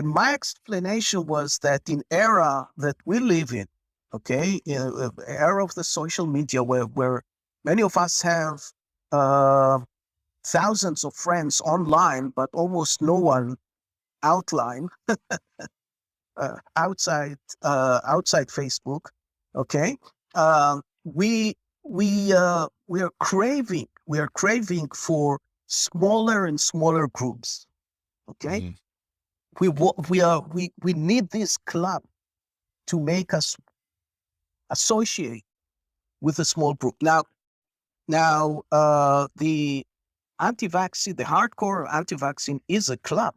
Speaker 3: my explanation was that in era that we live in, okay, in era of the social media, where many of us have thousands of friends online, but almost no one outside Facebook. Okay, we are craving for smaller and smaller groups. Okay, we need this club to make us associate with a small group. Now the anti-vaccine, the hardcore anti-vaccine is a club.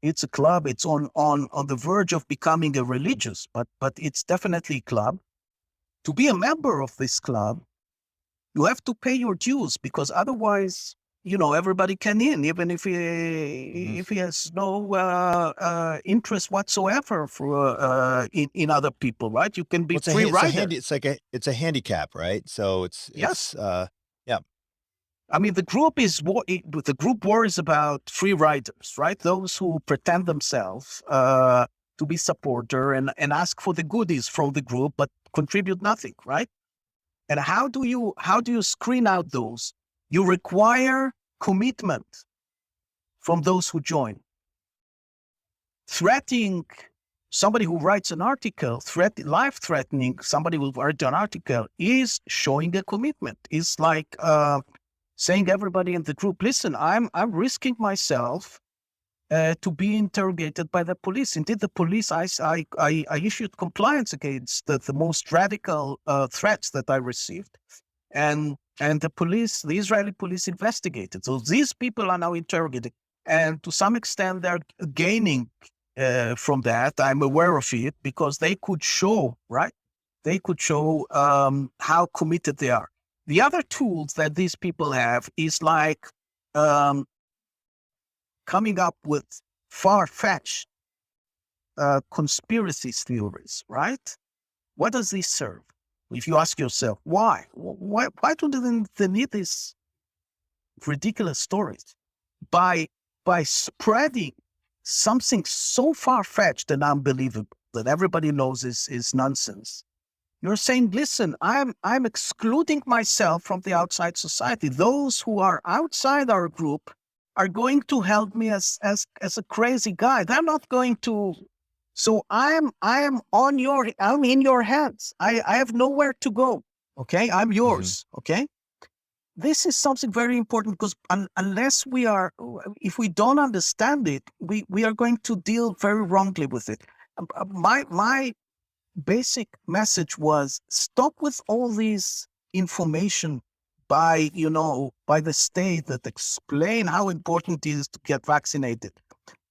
Speaker 3: It's a club. It's on the verge of becoming a religious, but it's definitely a club. To be a member of this club, you have to pay your dues, because otherwise, everybody can in, even if he has no interest whatsoever for in other people, right? You can be free rider.
Speaker 2: It's a handicap, right? So it's yeah.
Speaker 3: I mean, the group worries about free riders, right? Those who pretend themselves to be supporter and ask for the goodies from the group, but contribute nothing, right? And how do you screen out those? You require commitment from those who join. Threatening somebody who writes an article, life-threatening somebody who writes an article is showing a commitment. It's like saying everybody in the group, listen, I'm risking myself to be interrogated by the police. Indeed, the police, I issued compliance against the most radical threats that I received, and the Israeli police investigated. So these people are now interrogated, and to some extent they're gaining from that. I'm aware of it, because they could show, right? They could show how committed they are. The other tools that these people have is like coming up with far-fetched conspiracy theories, right? What does this serve? If you ask yourself, why do they need these ridiculous stories? By spreading something so far-fetched and unbelievable that everybody knows is nonsense, you're saying, listen, I'm excluding myself from the outside society. Those who are outside our group are going to help me as a crazy guy. They're not going to. So I'm in your hands. I have nowhere to go. Okay, I'm yours. Mm-hmm. Okay, this is something very important, because if we don't understand it, we are going to deal very wrongly with it. My basic message was, stop with all these information by the state that explain how important it is to get vaccinated.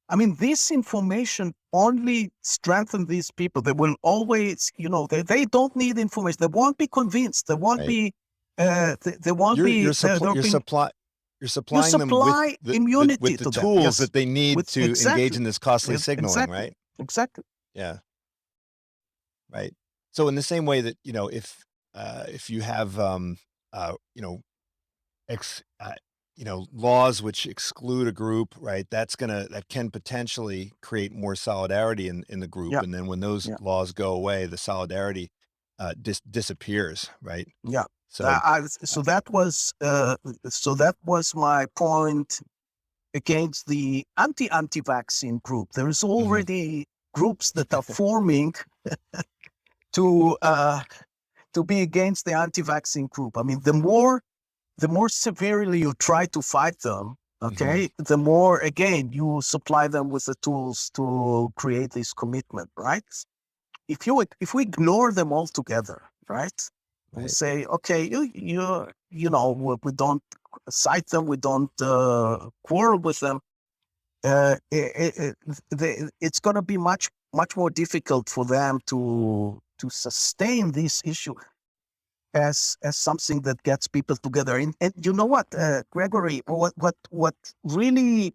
Speaker 3: I mean, this information only strengthens these people. They will always, they don't need information. They won't be convinced. They won't be. They won't be.
Speaker 2: You're supplying them with
Speaker 3: immunity
Speaker 2: with the tools that they need to engage in this costly signaling, right?
Speaker 3: Exactly.
Speaker 2: Yeah. Right. So in the same way that, if you have, you know, ex laws which exclude a group, right? That can potentially create more solidarity in the group,
Speaker 3: Yeah.
Speaker 2: and then when those
Speaker 3: Yeah.
Speaker 2: laws go away, the solidarity, disappears, right?
Speaker 3: Yeah.
Speaker 2: So, uh
Speaker 3: So that was my point against the anti-vaccine group. There is
Speaker 2: mhm,
Speaker 3: already groups that are forming to uh, to be against the anti-vaccine group. I mean, the more severely you try to fight them,
Speaker 2: mhm,
Speaker 3: okay, the more again you supply them with the tools to create this commitment, right? If we ignore them altogether, right? We
Speaker 2: right.
Speaker 3: say, okay, we don't cite them, we don't quarrel with them. It's going to be much more difficult for them to sustain this issue as something that gets people together. And you know what, Gregory, what really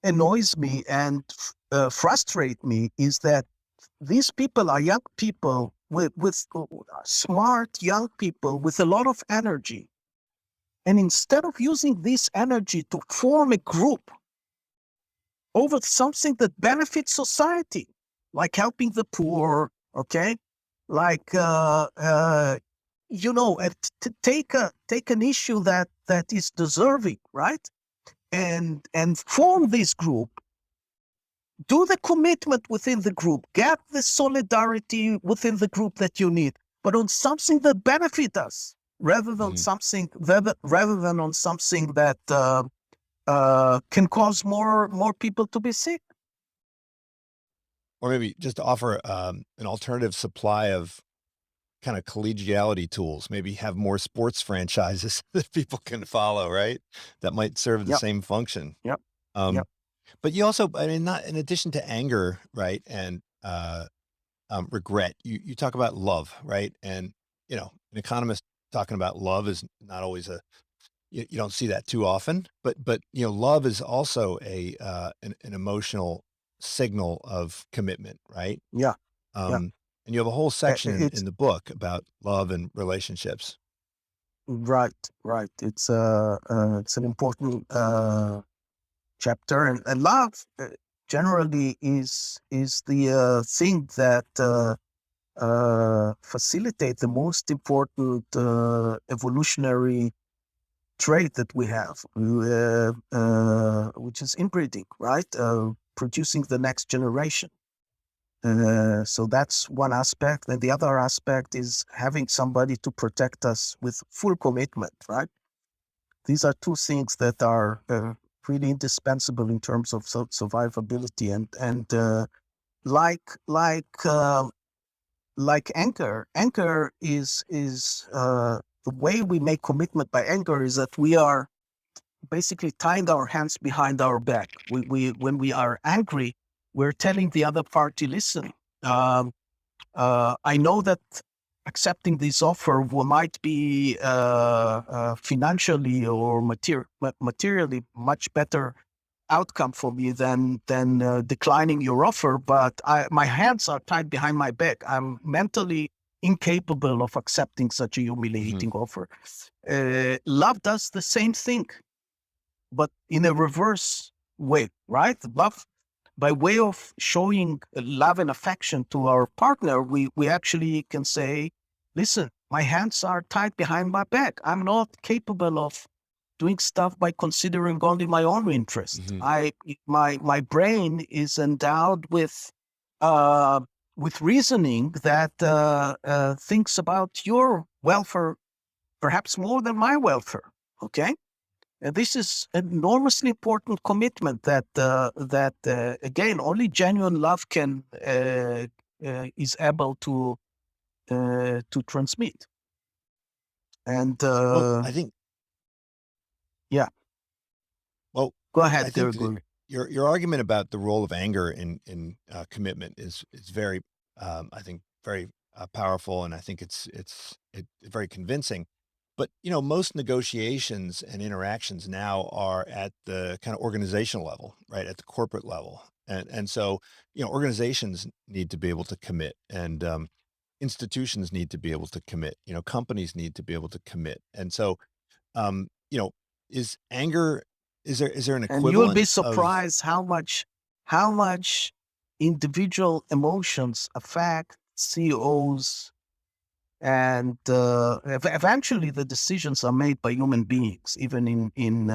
Speaker 3: annoys me and frustrate me is that these people are young people with smart young people with a lot of energy. And instead of using this energy to form a group over something that benefits society, like helping the poor, okay? Like, take an issue that is deserving, right? And form this group, do the commitment within the group, get the solidarity within the group that you need, but on something that benefit us
Speaker 2: Mhm.
Speaker 3: rather than on something that can cause more people to be sick.
Speaker 2: Or maybe just to offer, an alternative supply of kinda collegiality tools, maybe have more sports franchises that people can follow, right? That might serve the
Speaker 3: Yep,
Speaker 2: same function.
Speaker 3: yep,
Speaker 2: Um,
Speaker 3: yep.
Speaker 2: but you also, I mean, not in addition to anger, right, and, regret, you talk about love, right? And, an economist talking about love is not always you don't see that too often, but, love is also an emotional signal of commitment, right?
Speaker 3: Yeah, yeah.
Speaker 2: And you have a whole section
Speaker 3: It's
Speaker 2: in the book about love and relationships.
Speaker 3: right, right. It's an important chapter, and love generally is the thing that facilitate the most important evolutionary trait that we have, which is inbreeding, right? Producing the next generation. So that's one aspect. And the other aspect is having somebody to protect us with full commitment, right? These are two things that are really indispensable in terms of survivability. And like like uh, like anger is the way we make commitment by anger is that we are basically tying our hands behind our back. We when we are angry, we're telling the other party, listen, um, I know that accepting this offer might be financially or materially much better outcome for me than declining your offer, but my hands are tied behind my back. I'm mentally incapable of accepting such a
Speaker 2: Mhm.
Speaker 3: humiliating offer. Love does the same thing, but in a reverse way, right? Love, by way of showing love and affection to our partner, we actually can say, listen, my hands are tied behind my back. I'm not capable of doing stuff by considering only my own interest.
Speaker 2: Mhm.
Speaker 3: My brain is endowed uh, with reasoning that thinks about your welfare perhaps more than my welfare. Okay, and this is an enormously important commitment that again only genuine love can is able to transmit. And
Speaker 2: Well,
Speaker 3: yeah,
Speaker 2: well,
Speaker 3: go
Speaker 2: I
Speaker 3: ahead,
Speaker 2: think that
Speaker 3: Gregory.
Speaker 2: your argument about the role of anger in commitment is very, I think, very powerful, and I think it's very convincing. But most negotiations and interactions now are at the kind of organizational level, right, at the corporate level. And so, organizations need to be able to commit, and institutions need to be able to commit. Companies need to be able to commit. And so, um, you know, is anger is there an
Speaker 3: And you'll be
Speaker 2: equivalent of
Speaker 3: surprised how much individual emotions affect CEOs, and eventually the decisions are made by human beings, even in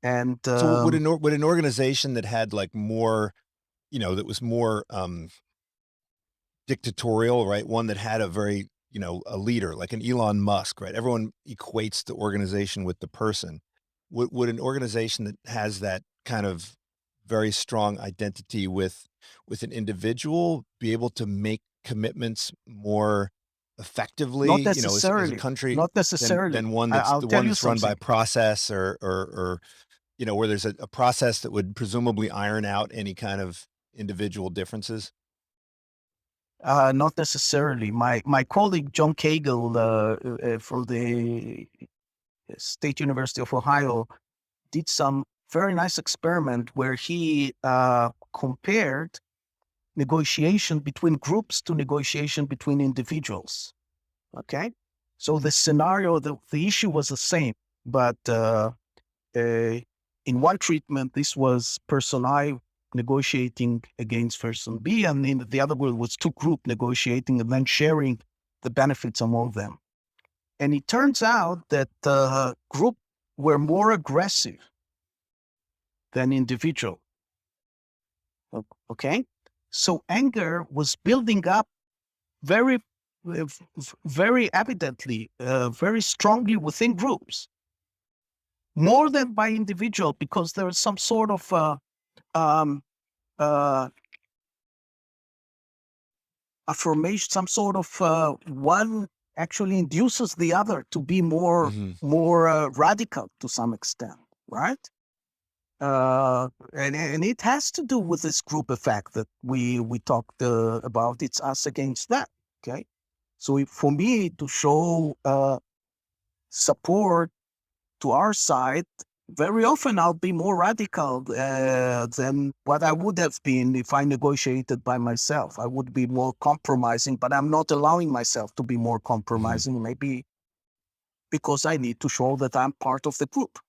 Speaker 3: and
Speaker 2: so would an organization that had like more, that was more dictatorial, right? One that had a very, a leader like an Elon Musk, right? Everyone equates the organization with the person. Would an organization that has that kind of very strong identity with an individual be able to make commitments more effectively,
Speaker 3: not
Speaker 2: as a
Speaker 3: necessarily,
Speaker 2: country
Speaker 3: not
Speaker 2: than
Speaker 3: necessarily.
Speaker 2: one that's
Speaker 3: I'll
Speaker 2: the
Speaker 3: tell
Speaker 2: one
Speaker 3: you
Speaker 2: that's run by
Speaker 3: something.
Speaker 2: process or where there's a process that would presumably iron out any kind of individual differences?
Speaker 3: Not necessarily. My colleague John Cagle from the State University of Ohio did some very nice experiment where he compared negotiation between groups to negotiation between individuals. Okay, so the scenario, the issue was the same, but in one treatment, this was person I negotiating against person B, and in the other one was two group negotiating and then sharing the benefits among them. And it turns out that group were more aggressive than individual. Okay, so anger was building up very, very evidently, very strongly within groups, more than by individual, because there is some sort of um, uh, affirmation, some sort of one actually induces the other to be more
Speaker 2: Hmm.
Speaker 3: radical to some extent, right? And it has to do with this group effect that we talked about. It's us against that. Okay, so for me to show support to our side, very often I'll be more radical than what I would have been if I negotiated by myself. I would be more compromising, but I'm not allowing myself to be more
Speaker 2: Hmm.
Speaker 3: compromising, maybe because I need to show that I'm part of the group.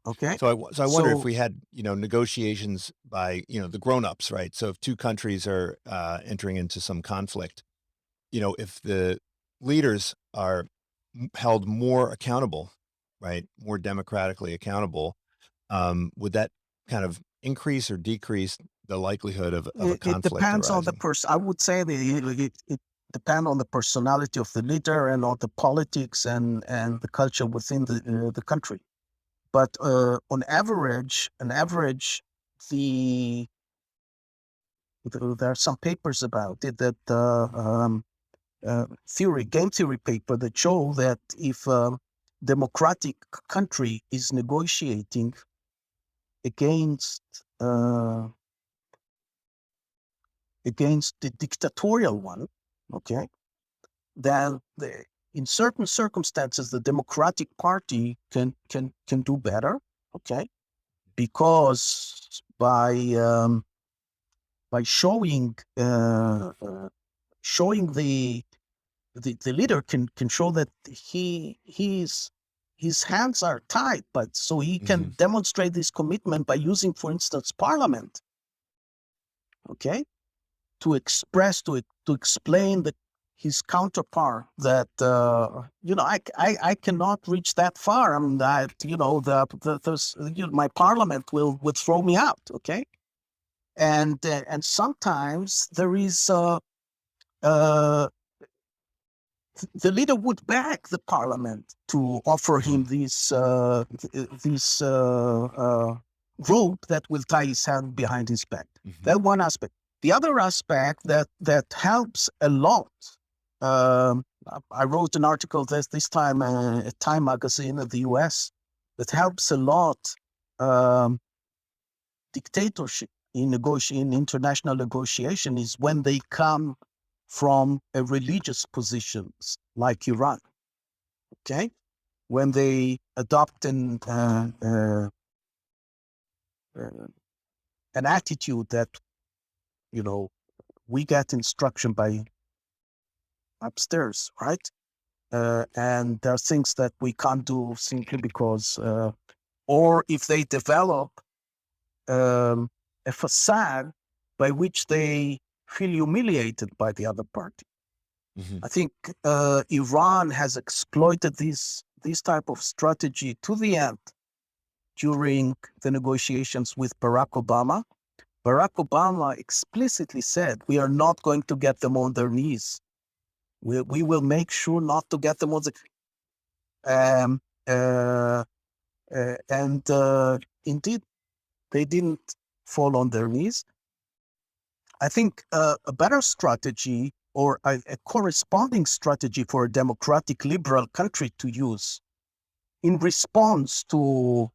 Speaker 3: Okay.
Speaker 2: So I wonder if
Speaker 3: So
Speaker 2: we had, negotiations by, the grown-ups, right? So if two countries are entering into some conflict, if the leaders are held more accountable, right, more democratically accountable, would that kind of increase or decrease the likelihood of a
Speaker 3: it
Speaker 2: conflict
Speaker 3: depends on the
Speaker 2: arising?
Speaker 3: person. I would say that it depends on the personality of the leader and on the politics and the culture within the country. But on average, the there are some papers about it that game theory paper that show that if democratic country is negotiating against uh, against the dictatorial one, okay, then in certain circumstances the Democratic Party can do better, okay, because by showing the leader can show that his hands are tied, but so he
Speaker 2: Hmm.
Speaker 3: can demonstrate this commitment by using, for instance, parliament, okay, to express to explain that his counterpart that I cannot reach that far. I mean that my parliament would throw me out, okay, and sometimes there is uh, the leader would beg the parliament to offer
Speaker 2: Hmm.
Speaker 3: him this rope that will tie his hand behind his back.
Speaker 2: Hmm.
Speaker 3: That one aspect. The other aspect that helps a lot. Um, I wrote an article this time at Time magazine of the U.S. that helps a lot. Um, Dictatorship in international negotiation is when they come from a religious positions like Iran. Okay, when they adopt uh, an attitude that, we get instruction by upstairs, right? And there are things that we can't do simply because, or if they develop a facade by which they feel humiliated by the other party.
Speaker 2: Mhm.
Speaker 3: I think Iran has exploited this type of strategy to the end during the negotiations with Barack Obama. Barack Obama explicitly said, we are not going to get them on their knees. We will make sure not to get them on the... indeed, they didn't fall on their knees. I think a better strategy, or a corresponding strategy for a democratic liberal country to use in response to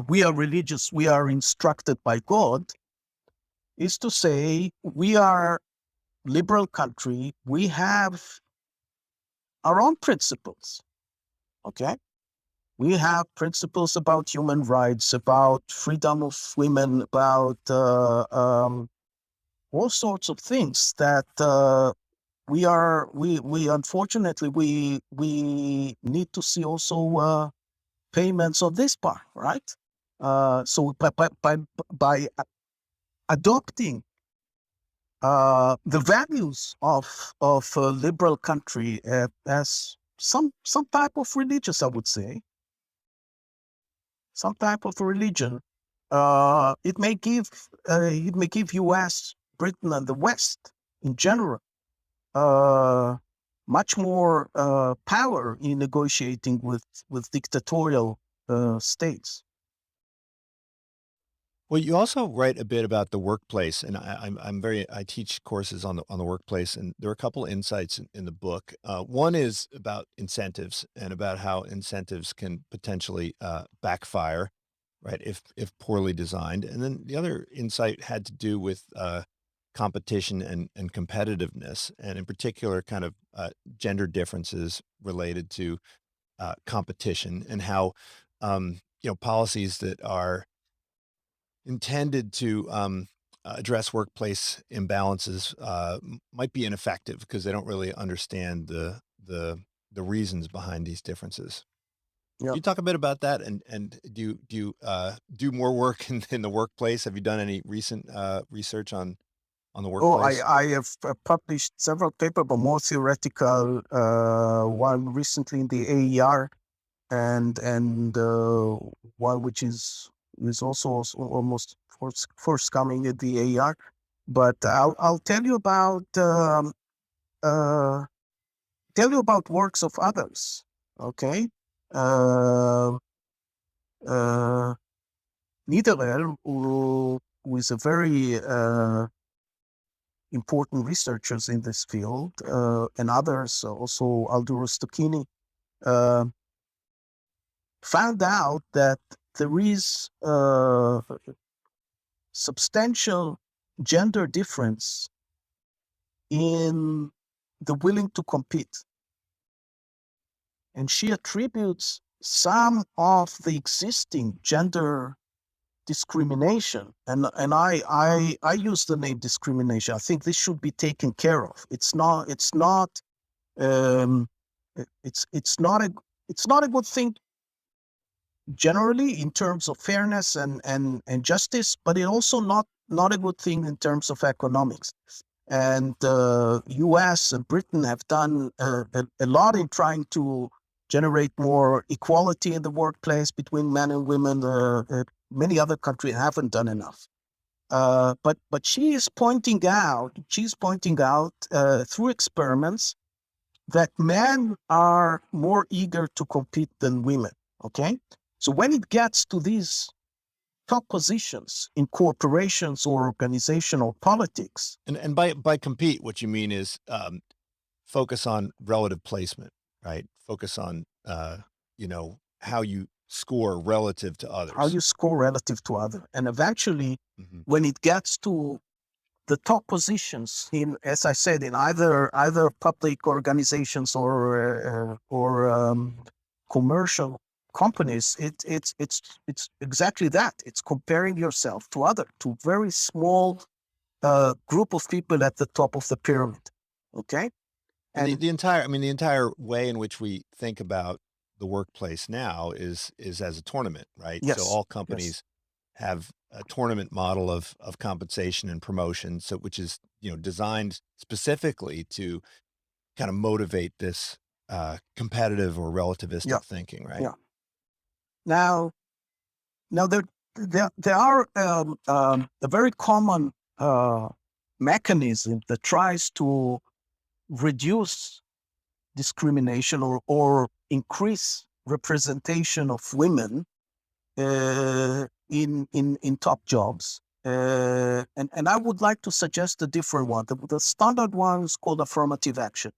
Speaker 3: we are religious, we are instructed by God, is to say we are liberal country, we have our own principles, okay? We have principles about human rights, about freedom of women, about all sorts of things that we unfortunately we need to see also payments of this part, right? So by adopting the values of a liberal country as some type of religious, I would say, some type of religion, it may give U.S., Britain, and the West in general much more power in negotiating with dictatorial states.
Speaker 2: Well, you also write a bit about the workplace, and I teach courses on the workplace, and there are a couple insights in the book. One is about incentives and about how incentives can potentially backfire, right, if poorly designed. And then the other insight had to do with competition and competitiveness, and in particular, kind of gender differences related to competition, and how policies that are intended to address workplace imbalances might be ineffective because they don't really understand the reasons behind these differences.
Speaker 3: Yeah.
Speaker 2: Can you talk a bit about that? And do you do more work in the workplace? Have you done any recent research on the
Speaker 3: Oh,
Speaker 2: workplace?
Speaker 3: I have published several papers, but more theoretical. One recently in the AER, and one which is also almost forthcoming at the AER. But I'll tell you about works of others. Okay, uh, uh, Niederer, who is a very important researchers in this field, and others, also Alduro Stocchini, found out that there is substantial gender difference in the willing to compete. And she attributes some of the existing gender discrimination, and I use the name discrimination. I think this should be taken care of. It's not um, it's not a good thing generally in terms of fairness and justice, but it also not a good thing in terms of economics. And U.S. and Britain have done a lot in trying to generate more equality in the workplace between men and women. Many other countries haven't done enough. But she's pointing out through experiments that men are more eager to compete than women. Okay, so when it gets to these top positions in corporations or organizational politics,
Speaker 2: And by compete, what you mean is focus on relative placement, right? Focus on how you score relative to others.
Speaker 3: how you score relative to other, and eventually,
Speaker 2: Mhm.
Speaker 3: when it gets to the top positions in, as I said, in either public organizations or commercial companies, it's exactly that. It's comparing yourself to very small group of people at the top of the pyramid. Okay,
Speaker 2: And
Speaker 3: and
Speaker 2: the entire, I mean, the entire way in which we think about the workplace now is as a tournament, right? So
Speaker 3: yes,
Speaker 2: all
Speaker 3: yes,
Speaker 2: companies have a tournament model of compensation and promotion, so which is, designed specifically to kind of motivate this competitive or
Speaker 3: yeah,
Speaker 2: relativistic thinking, right?
Speaker 3: yeah. Now, now there are a very common mechanism that tries to reduce discrimination or increase representation of women in top jobs. And I would like to suggest a different one. The standard one is called affirmative action,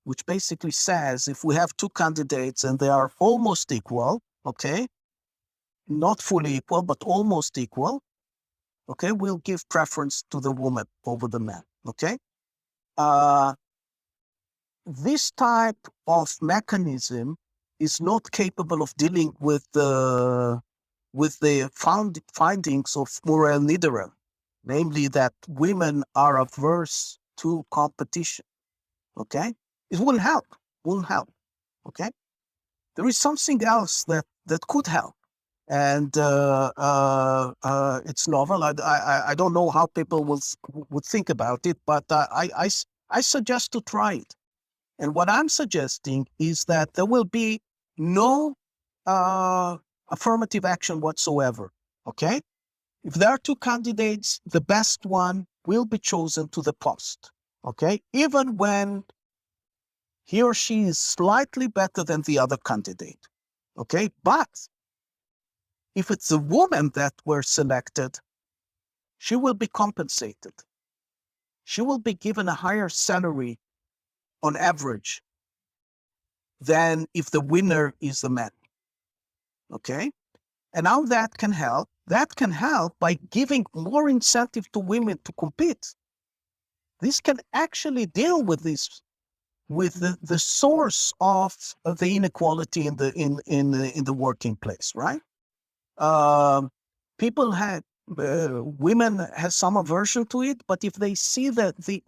Speaker 3: which basically says if we have two candidates and they are almost equal, okay, not fully equal, but almost equal, okay, we'll give preference to the woman over the man, okay? Uh, this type of mechanism is not capable of dealing with the findings of Muriel Niederer, namely that women are averse to competition. Okay, it won't help. Won't help. Okay, there is something else that could help, and it's novel. I don't know how people would think about it, but I suggest to try it. And what I'm suggesting is that there will be no uh, affirmative action whatsoever. Okay? If there are two candidates, the best one will be chosen to the post. Okay? Even when he or she is slightly better than the other candidate. Okay? But if it's a woman that were selected, she will be compensated. She will be given a higher salary on average than if the winner is the man. Okay? And how that can help? That can help by giving more incentive to women to compete. This can actually deal with this, with the source of the inequality in the working place, right? Um, People had women have some aversion to it, but if they see that the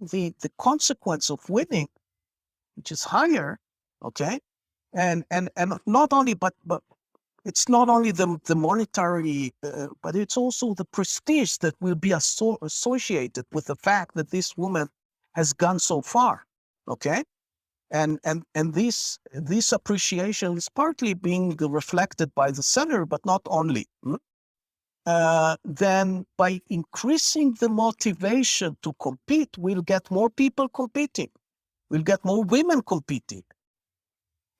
Speaker 3: consequence of winning, which is higher, okay, and not only but it's not only the monetary, but it's also the prestige that will be associated with the fact that this woman has gone so far. Okay, and this appreciation is partly being reflected by the seller, but not only. Then by increasing the motivation to compete, we'll get more people competing. We'll get more women competing.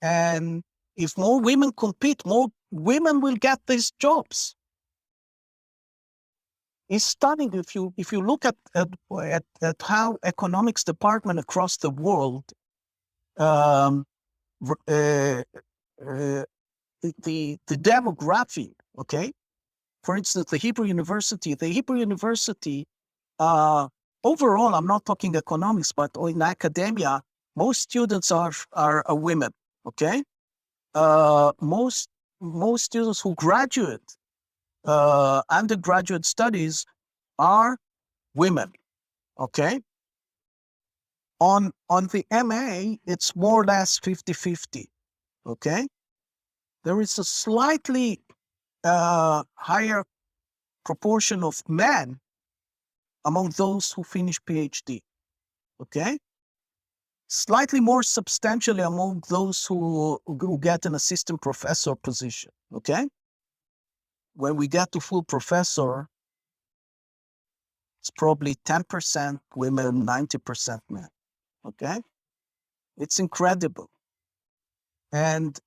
Speaker 3: And if more women compete, more women will get these jobs. It's stunning if you look at how economics department across the world, um, the demographic. Okay, for instance, the Hebrew University. Overall, I'm not talking economics, but in academia, most students are women. Okay, most students who graduate undergraduate studies are women. Okay, on the MA, it's more or less 50-50. Okay, there is a slightly higher proportion of men among those who finish PhD. Okay, slightly more substantially among those who get an assistant professor position. Okay, when we get to full professor, it's probably 10% women, 90% men. Okay, it's incredible. And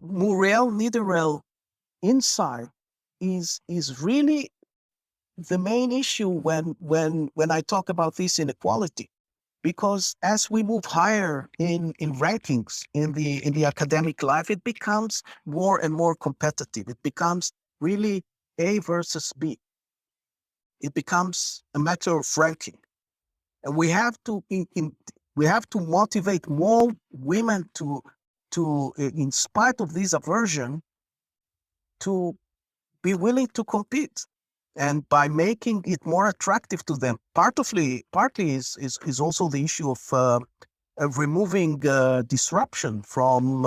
Speaker 3: Muriel Niederel insight is really the main issue when I talk about this inequality, because as we move higher in rankings in the academic life, it becomes more and more competitive. It becomes really A versus B. It becomes a matter of ranking, and we have to we have to motivate more women in spite of this aversion, to be willing to compete. And by making it more attractive to them, partly is also the issue of removing disruption from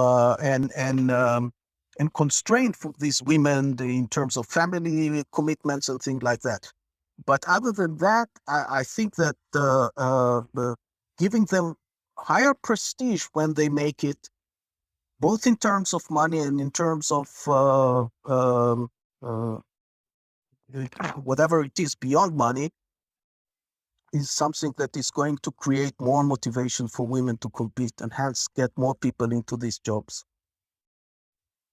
Speaker 3: and constraint for these women in terms of family commitments and things like that. But other than that, I think that giving them higher prestige when they make it, both in terms of money and in terms of whatever it is beyond money, is something that is going to create more motivation for women to compete and hence get more people into these jobs.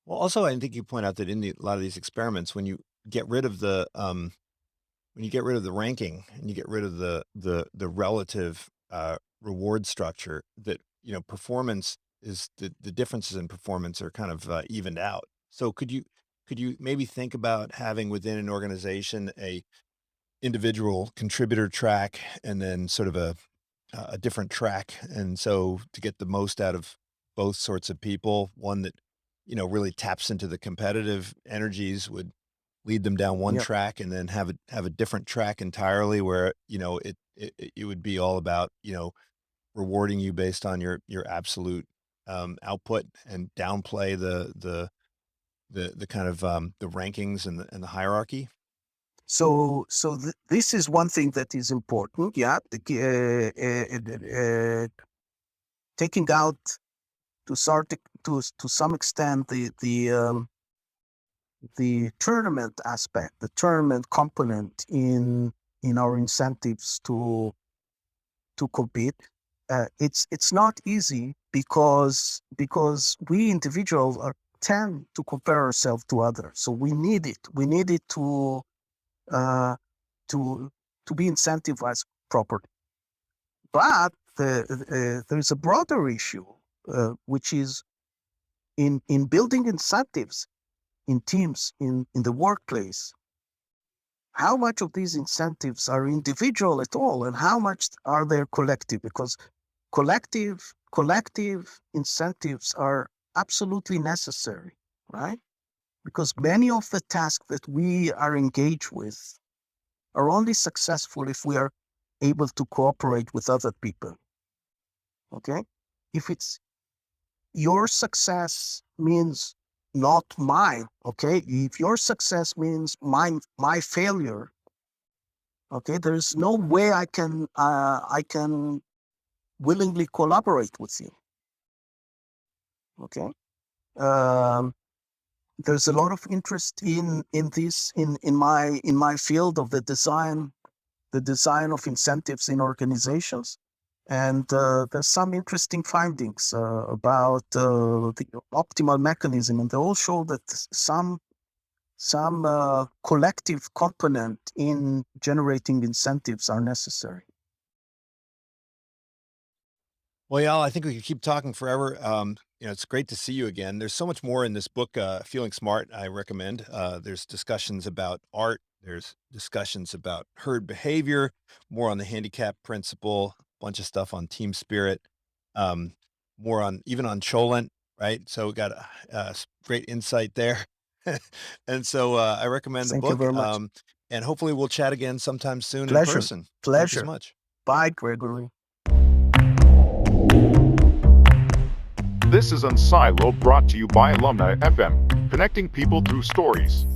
Speaker 2: Well, also, I think you point out that in a lot of these experiments, when you get rid of the ranking and you get rid of the relative reward structure, that performance is the differences in performance are kind of evened out. So could you maybe think about having within an organization a individual contributor track and then sort of a different track, and so to get the most out of both sorts of people, one that really taps into the competitive energies would lead them down one
Speaker 3: Yeah.
Speaker 2: track, and then have a different track entirely where it would be all about rewarding you based on your absolute output, and downplay the kind of the rankings and the hierarchy.
Speaker 3: So this is one thing that is important. Yeah, taking out to some extent the tournament aspect, the tournament component in our incentives to compete. It's not easy because we individuals tend to compare ourselves to others. So we need it. We need it to be incentivized properly. But there's a broader issue, which is in building incentives in teams, in the workplace. How much of these incentives are individual at all, and how much are they collective? Because collective incentives are absolutely necessary, right? Because many of the tasks that we are engaged with are only successful if we are able to cooperate with other people. Okay? If it's your success means not mine, okay? If your success means my failure, okay, there's no way I can willingly collaborate with you. Okay? There's a lot of interest in this in my field of the design of incentives in organizations, and there's some interesting findings about the optimal mechanism, and they all show that some collective component in generating incentives are necessary.
Speaker 2: Well, Eyal, I think we could keep talking forever. It's great to see you again. There's so much more in this book, Feeling Smart, I recommend. There's discussions about art. There's discussions about herd behavior, more on the handicap principle, a bunch of stuff on team spirit, um, more on even on Cholent, right? So we got great insight there. And so I recommend the
Speaker 3: Thank you
Speaker 2: book.
Speaker 3: very much.
Speaker 2: And hopefully we'll chat again sometime soon in
Speaker 3: Pleasure.
Speaker 2: person. Thank you so
Speaker 3: Pleasure.
Speaker 2: much.
Speaker 3: Bye, Gregory.
Speaker 1: This is Unsilo, brought to you by Alumni FM, connecting people through stories.